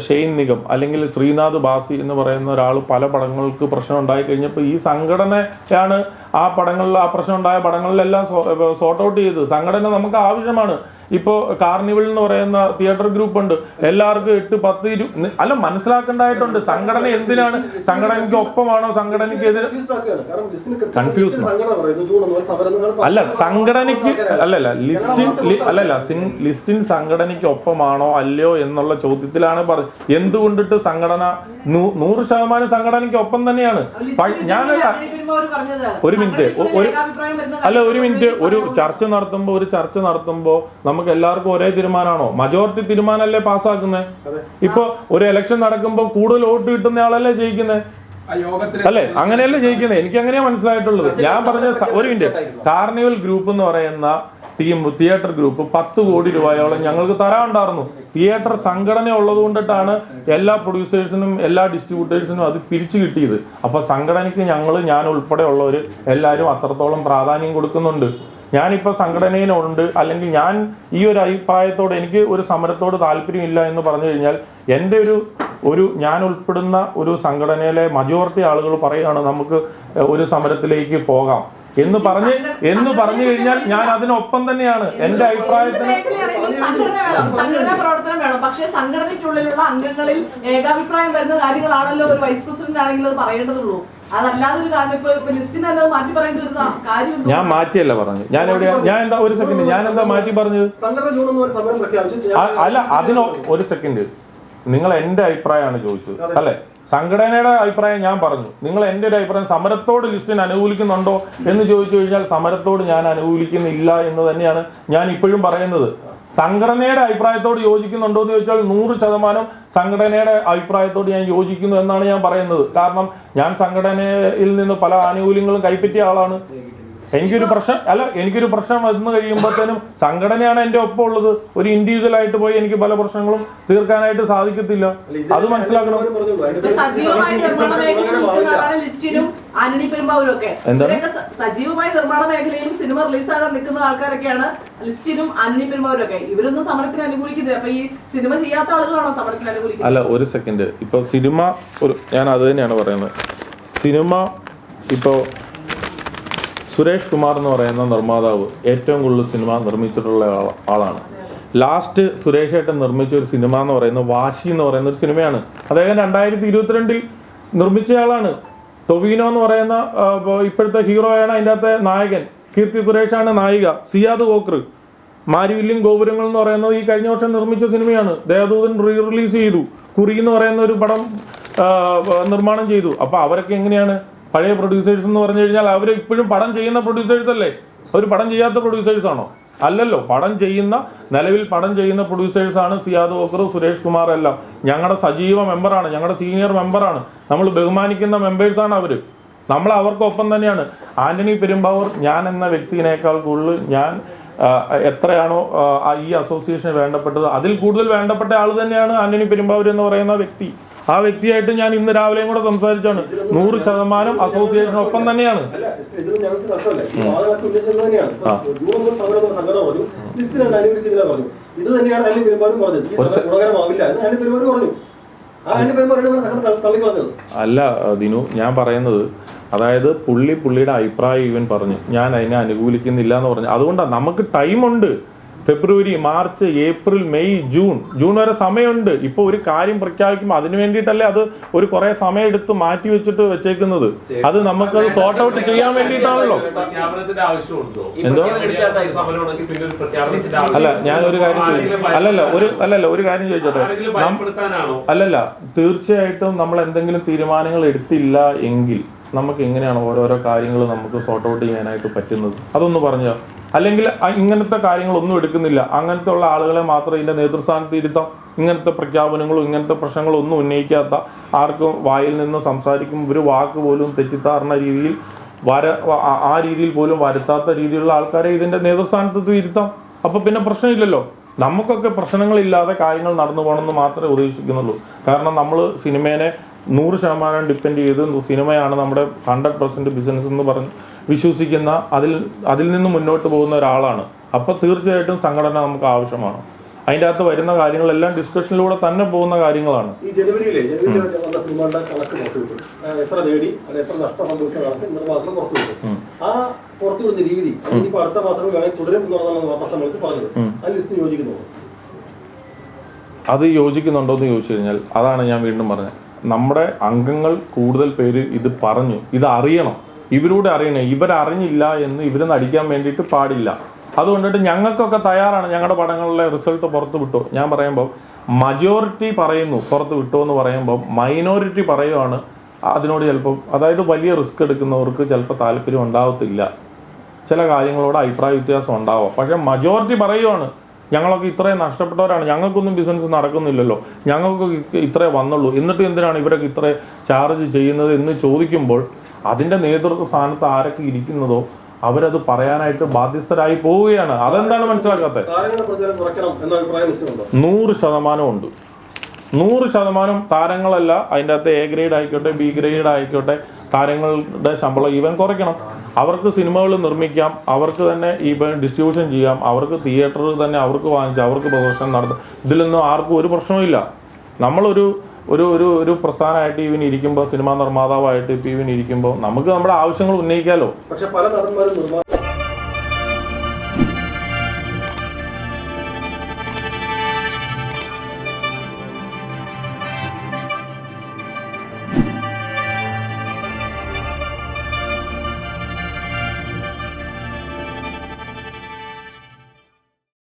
ഷെയ്ൻ നിഗം അല്ലെങ്കിൽ ശ്രീനാഥ് ബാസി എന്ന് പറയുന്ന ഒരാൾ പല പടങ്ങൾക്ക് പ്രശ്നം ഉണ്ടായി കഴിഞ്ഞപ്പോൾ ഈ സംഘടനയാണ് ആ പ്രശ്നം ഉണ്ടായ പടങ്ങളിലെല്ലാം സോർട്ട് ഔട്ട് ചെയ്ത്. സംഘടന നമുക്ക് ആവശ്യമാണ്. ഇപ്പോൾ കാർണിവൽ എന്ന് പറയുന്ന തിയേറ്റർ ഗ്രൂപ്പ് ഉണ്ട്, എല്ലാവർക്കും 8, 10, 20 അല്ല മനസ്സിലാക്കേണ്ടതായിട്ടുണ്ട്. സംഘടന എന്തിനാണ്? സംഘടനയ്ക്ക് ഒപ്പമാണോ സംഘടനയ്ക്ക് എതിരെ? കൺഫ്യൂസ് അല്ല, സംഘടനയ്ക്ക് ലിസ്റ്റിൻ സംഘടനയ്ക്ക് ഒപ്പമാണോ അല്ലയോ എന്നുള്ള ചോദ്യത്തിലാണ് പറഞ്ഞത്. എന്തുകൊണ്ടിട്ട് സംഘടന 100% സംഘടനയ്ക്ക് ഒപ്പം തന്നെയാണ്. ഞാൻ ഒരു മിനിറ്റ് ഒരു ചർച്ച നടത്തുമ്പോൾ നമുക്ക് എല്ലാവർക്കും ഒരേ തീരുമാനമാണോ? മജോറിറ്റി തീരുമാനമല്ലേ പാസ്സാക്കുന്നത്? ഇപ്പൊ ഒരു ഇലക്ഷൻ നടക്കുമ്പോൾ കൂടുതൽ വോട്ട് കിട്ടുന്ന ആളല്ലേ ജയിക്കുന്നത്, അല്ലേ? അങ്ങനെയല്ലേ ജയിക്കുന്നത്. എനിക്ക് അങ്ങനെയാ മനസ്സിലായിട്ടുള്ളത്. ഞാൻ പറഞ്ഞ ഒരു മിനിറ്റ്, കാർണിവൽ ഗ്രൂപ്പ് എന്ന് പറയുന്ന തിയേറ്റർ ഗ്രൂപ്പ് 10 കോടി രൂപയോളം ഞങ്ങൾക്ക് തരാനുണ്ടായിരുന്നു. തിയേറ്റർ സംഘടന ഉള്ളത് കൊണ്ടിട്ടാണ് എല്ലാ പ്രൊഡ്യൂസേഴ്സിനും എല്ലാ ഡിസ്ട്രിബ്യൂട്ടേഴ്സിനും അത് പിരിച്ചു കിട്ടിയത്. അപ്പൊ സംഘടനയ്ക്ക് ഞാൻ ഉൾപ്പെടെ ഉള്ളവർ എല്ലാവരും അത്രത്തോളം പ്രാധാന്യം കൊടുക്കുന്നുണ്ട്. ഞാനിപ്പോൾ സംഘടനയിലുണ്ട്, അല്ലെങ്കിൽ ഞാൻ ഈ ഒരു അഭിപ്രായത്തോട് എനിക്ക് ഒരു സമരത്തോട് താല്പര്യമില്ല എന്ന് പറഞ്ഞു കഴിഞ്ഞാൽ എൻ്റെ ഞാൻ ഉൾപ്പെടുന്ന ഒരു സംഘടനയിലെ മജോറിറ്റി ആളുകൾ പറയുകയാണ് നമുക്ക് ഒരു സമരത്തിലേക്ക് പോകാം എന്ന് പറഞ്ഞു കഴിഞ്ഞാൽ ഞാൻ അതിനൊപ്പം തന്നെയാണ്. എന്റെ അഭിപ്രായത്തിന് സംഘടനാ പ്രവർത്തനം വേണം. പക്ഷേ സംഘടനയ്ക്കുള്ളിലുള്ള അംഗങ്ങളിൽ ഏകാഭിപ്രായം വരുന്ന കാര്യങ്ങളാണല്ലോ ഒരു വൈസ് പ്രസിഡന്റ് ആണെങ്കിൽ അത് പറയേണ്ടതുള്ളൂ. അതല്ലാതൊരു കാര്യം ഇപ്പൊ ലിസ്റ്റിന് തന്നെ മാറ്റി പറയേണ്ടി വരുന്ന കാര്യം ഞാൻ മാറ്റിയല്ല പറഞ്ഞു. ഞാൻ എന്താ ഒരു സെക്കൻഡ്, ഞാൻ എന്താ മാറ്റി പറഞ്ഞത്? അല്ല, അതിന് ഒരു സെക്കൻഡ്, നിങ്ങൾ എന്റെ അഭിപ്രായമാണ് ചോദിച്ചത് അല്ലെ? സംഘടനയുടെ അഭിപ്രായം ഞാൻ പറഞ്ഞു. നിങ്ങൾ എൻ്റെ ഒരു അഭിപ്രായം സമരത്തോട് ലിസ്റ്റിന് അനുകൂലിക്കുന്നുണ്ടോ എന്ന് ചോദിച്ചു കഴിഞ്ഞാൽ സമരത്തോട് ഞാൻ അനുകൂലിക്കുന്നില്ല എന്ന് തന്നെയാണ് ഞാൻ ഇപ്പോഴും പറയുന്നത്. സംഘടനയുടെ അഭിപ്രായത്തോട് യോജിക്കുന്നുണ്ടോ എന്ന് ചോദിച്ചാൽ 100% സംഘടനയുടെ അഭിപ്രായത്തോട് ഞാൻ യോജിക്കുന്നു എന്നാണ് ഞാൻ പറയുന്നത്. കാരണം ഞാൻ സംഘടനയിൽ നിന്ന് പല ആനുകൂല്യങ്ങളും കൈപ്പറ്റിയ ആളാണ്. എനിക്കൊരു പ്രശ്നം വന്നു കഴിയുമ്പോഴത്തേനും സംഘടനയാണ് എൻ്റെ ഒപ്പം ഉള്ളത്. ഒരു ഇൻഡിവിജ്വൽ ആയിട്ട് പോയി എനിക്ക് പല പ്രശ്നങ്ങളും തീർക്കാനായിട്ട് സാധിക്കത്തില്ല. അത് മനസ്സിലാക്കണം. സജീവമായ നിർമ്മാണ മേഖലയിലും സിനിമ റിലീസാകാൻ നിൽക്കുന്ന ആൾക്കാരൊക്കെയാണ് ലിസ്റ്റിനും ആന്റണി പെരുമ്പാവൂരൊക്കെ. ഇവരൊന്നും സമരത്തിന് അനുകൂലിക്കുന്നത്. അപ്പൊ ഈ സിനിമ ചെയ്യാത്ത ആളുകളാണോ സമരത്തിന് അനുകൂലിക്കുന്നത്? അല്ല, ഒരു സെക്കൻഡ്. ഇപ്പൊ സിനിമ ഞാൻ അത് തന്നെയാണ് പറയുന്നത്. സിനിമ ഇപ്പോൾ സുരേഷ് കുമാർ എന്ന് പറയുന്ന നിർമ്മാതാവ് ഏറ്റവും കൂടുതൽ സിനിമ നിർമ്മിച്ചിട്ടുള്ള ആളാണ്. ലാസ്റ്റ് സുരേഷ് ഏട്ടൻ നിർമ്മിച്ച ഒരു സിനിമ എന്ന് പറയുന്നത് വാശി എന്ന് പറയുന്ന ഒരു സിനിമയാണ്. അദ്ദേഹം 2022 നിർമ്മിച്ചയാളാണ്. ടൊവിനോ എന്ന് പറയുന്ന ഇപ്പോഴത്തെ ഹീറോയാണ് അതിൻ്റെ അകത്തെ നായകൻ. കീർത്തി സുരേഷാണ് നായിക. സിയാദ് കോക്ർ മാരിവില്യം ഗോപുരങ്ങൾ എന്ന് പറയുന്നത് ഈ കഴിഞ്ഞ വർഷം നിർമ്മിച്ച സിനിമയാണ്. ദേവദൂതൻ റിലീസ് ചെയ്തു. കുറി എന്ന് പറയുന്ന ഒരു പടം നിർമ്മാണം ചെയ്തു. അപ്പോൾ അവരൊക്കെ എങ്ങനെയാണ് പഴയ പ്രൊഡ്യൂസേഴ്സ് എന്ന് പറഞ്ഞു കഴിഞ്ഞാൽ അവർ ഇപ്പോഴും പടം ചെയ്യുന്ന പ്രൊഡ്യൂസേഴ്സ് അല്ലേ? അവർ പടം ചെയ്യാത്ത പ്രൊഡ്യൂസേഴ്സ് ആണോ? അല്ലല്ലോ. നിലവിൽ പടം ചെയ്യുന്ന പ്രൊഡ്യൂസേഴ്സാണ് സിയാദ് വക്കറും സുരേഷ് കുമാറും എല്ലാം. ഞങ്ങളുടെ സജീവ മെമ്പറാണ്, ഞങ്ങളുടെ സീനിയർ മെമ്പറാണ്, നമ്മൾ ബഹുമാനിക്കുന്ന മെമ്പേഴ്സാണ് അവർ. നമ്മൾ അവർക്കൊപ്പം തന്നെയാണ്. ആന്റണി പെരുമ്പാവൂർ ഞാൻ എന്ന വ്യക്തിയേക്കാൾ കൂടുതൽ ഞാൻ എത്രയാണോ ഈ അസോസിയേഷന് വേണ്ടപ്പെട്ടത് അതിൽ കൂടുതൽ വേണ്ടപ്പെട്ട ആൾ തന്നെയാണ് ആന്റണി പെരുമ്പാവൂർ എന്ന് പറയുന്ന വ്യക്തി. ആ വ്യക്തിയായിട്ട് ഞാൻ ഇന്ന് രാവിലെയും കൂടെ സംസാരിച്ചാണ്. 100% അസോസിയേഷനൊപ്പം തന്നെയാണ്. അല്ല ദിനു, ഞാൻ പറയുന്നത് അതായത് പുള്ളിയുടെ അഭിപ്രായം ഇവൻ പറഞ്ഞു, ഞാൻ അതിനെ അനുകൂലിക്കുന്നില്ല എന്ന് പറഞ്ഞു. അതുകൊണ്ടാണ് നമുക്ക് ടൈമുണ്ട്. ഫെബ്രുവരി, മാർച്ച്, ഏപ്രിൽ, മെയ്, ജൂൺ വരെ സമയമുണ്ട്. ഇപ്പോൾ ഒരു കാര്യം പ്രഖ്യാപിക്കുമ്പോൾ അതിന് വേണ്ടിയിട്ടല്ലേ അത് ഒരു കുറെ സമയം എടുത്ത് മാറ്റി വെച്ചിട്ട് വെച്ചേക്കുന്നത്. അത് നമുക്കത് സോർട്ട് ഔട്ട് ചെയ്യാൻ വേണ്ടിയിട്ടാണല്ലോ. അല്ല, ഞാനൊരു കാര്യം ഒരു കാര്യം ചോദിച്ചോട്ടെ. അല്ലല്ല, തീർച്ചയായിട്ടും നമ്മൾ എന്തെങ്കിലും തീരുമാനങ്ങൾ എടുത്തില്ല എങ്കിൽ നമുക്ക് എങ്ങനെയാണ് ഓരോരോ കാര്യങ്ങൾ നമുക്ക് സോർട്ട് ഔട്ട് ചെയ്യാനായിട്ട് പറ്റുന്നത്? അതൊന്ന് പറഞ്ഞോ. അല്ലെങ്കിൽ ഇങ്ങനത്തെ കാര്യങ്ങളൊന്നും എടുക്കുന്നില്ല, അങ്ങനത്തെ ഉള്ള ആളുകളെ മാത്രം ഇതിൻ്റെ നേതൃസ്ഥാനത്ത് ഇരുത്താം. ഇങ്ങനത്തെ പ്രഖ്യാപനങ്ങളും ഇങ്ങനത്തെ പ്രശ്നങ്ങളും ഒന്നും ഉന്നയിക്കാത്ത, ആർക്കും വായിൽ നിന്ന് സംസാരിക്കുമ്പോൾ ഒരു വാക്ക് പോലും തെറ്റിദ്ധാരണ രീതിയിൽ ആ രീതിയിൽ പോലും വരുത്താത്ത രീതിയിലുള്ള ആൾക്കാരെ ഇതിൻ്റെ നേതൃസ്ഥാനത്ത് ഇരുത്താം. അപ്പോൾ പിന്നെ പ്രശ്നമില്ലല്ലോ. നമുക്കൊക്കെ പ്രശ്നങ്ങളില്ലാതെ കാര്യങ്ങൾ നടന്നു പോകണമെന്ന് മാത്രമേ ഉദ്ദേശിക്കുന്നുള്ളൂ. കാരണം നമ്മൾ സിനിമേനെ 100% ഡിപ്പെൻഡ് ചെയ്ത് സിനിമയാണ് നമ്മുടെ 100% ബിസിനസ് എന്ന് പറഞ്ഞ് വിശ്വസിക്കുന്ന, അതിൽ നിന്ന് മുന്നോട്ട് പോകുന്ന ഒരാളാണ്. അപ്പോൾ തീർച്ചയായിട്ടും സംഘടന നമുക്ക് ആവശ്യമാണ്. അതിൻ്റെ അകത്ത് വരുന്ന കാര്യങ്ങളെല്ലാം ഡിസ്കഷനിലൂടെ തന്നെ പോകുന്ന കാര്യങ്ങളാണ്. ഈ ജനുവരിയിലെ വന്ന സിനിമകളുടെ കണക്ക് പുറത്തുവിട്ടു, എത്ര നേടി അല്ലെ എത്ര നഷ്ടം സംഭവിച്ച കണക്ക് നിർമ്മാതാക്കൾ പുറത്തുവിട്ടു. ആ പുറത്തുവിടുന്ന രീതി ഇനിയിപ്പോൾ അടുത്ത മാസം വേണമെങ്കിൽ തുടരും എന്നുള്ളതാണ് വാർത്താ സമ്മേളനത്തിൽ പറഞ്ഞത്. ആ ലിസ്റ്റ് യോജിക്കുന്നു? അത് യോജിക്കുന്നുണ്ടോ എന്ന് ചോദിച്ചു കഴിഞ്ഞാൽ അതാണ് ഞാൻ വീണ്ടും പറഞ്ഞത്. നമ്മുടെ അംഗങ്ങൾ കൂടുതൽ പേര് ഇത് പറഞ്ഞു, ഇത് അറിയണം, ഇവരോട് അറിയണം. ഇവരറിഞ്ഞില്ല എന്ന് ഇവർ നടിക്കാൻ വേണ്ടിയിട്ട് പാടില്ല. അതുകൊണ്ടിട്ട് ഞങ്ങൾക്കൊക്കെ തയ്യാറാണ്. ഞങ്ങളുടെ പടങ്ങളിലെ റിസൾട്ട് പുറത്ത് വിട്ടു ഞാൻ പറയുമ്പോൾ മജോറിറ്റി പറയുന്നു പുറത്ത് വിട്ടു എന്ന് പറയുമ്പോൾ മൈനോറിറ്റി പറയുവാണ് അതിനോട് ചിലപ്പോൾ, അതായത് വലിയ റിസ്ക് എടുക്കുന്നവർക്ക് ചിലപ്പോൾ താല്പര്യം ഉണ്ടാവത്തില്ല, ചില കാര്യങ്ങളോട് അഭിപ്രായ വ്യത്യാസം ഉണ്ടാവാം. പക്ഷേ മജോറിറ്റി പറയുവാണ് ഞങ്ങളൊക്കെ ഇത്രയും നഷ്ടപ്പെട്ടവരാണ്, ഞങ്ങൾക്കൊന്നും ബിസിനസ് നടക്കുന്നില്ലല്ലോ, ഞങ്ങൾക്ക് ഇത്രേ വന്നുള്ളൂ, എന്നിട്ട് എന്തിനാണ് ഇവരൊക്കെ ഇത്ര ചാർജ് ചെയ്യുന്നത് എന്ന് ചോദിക്കുമ്പോൾ അതിൻ്റെ നേതൃത്വ സ്ഥാനത്ത് ആരൊക്കെ ഇരിക്കുന്നതോ അവരത് പറയാനായിട്ട് ബാധ്യസ്ഥരായി പോവുകയാണ്. അതെന്താണ് മനസ്സിലാക്കാത്തത്? 100% ഉണ്ട്. 100% താരങ്ങളല്ല, അതിൻ്റെ അകത്ത് A ഗ്രേഡ് ആയിക്കോട്ടെ B ഗ്രേഡ് ആയിക്കോട്ടെ, താരങ്ങളുടെ ശമ്പളം ഈവൻ കുറയ്ക്കണം. അവർക്ക് സിനിമകൾ നിർമ്മിക്കാം, അവർക്ക് തന്നെ ഡിസ്ട്രിബ്യൂഷൻ ചെയ്യാം, അവർക്ക് തിയേറ്റർ തന്നെ അവർക്ക് വാങ്ങിച്ച് അവർക്ക് പ്രദർശനം നടത്താം. ഇതിലൊന്നും ആർക്കും ഒരു പ്രശ്നവുമില്ല. നമ്മളൊരു ഒരു ഒരു ഒരു പ്രസ്ഥാനമായിട്ട് ഇവൻ ഇരിക്കുമ്പോൾ, സിനിമാ നിർമ്മാതാവായിട്ട് ഇപ്പോൾ ഇവൻ ഇരിക്കുമ്പോൾ നമുക്ക് നമ്മുടെ ആവശ്യങ്ങൾ ഉന്നയിക്കാമല്ലോ. പക്ഷെ പല നടന്മാരും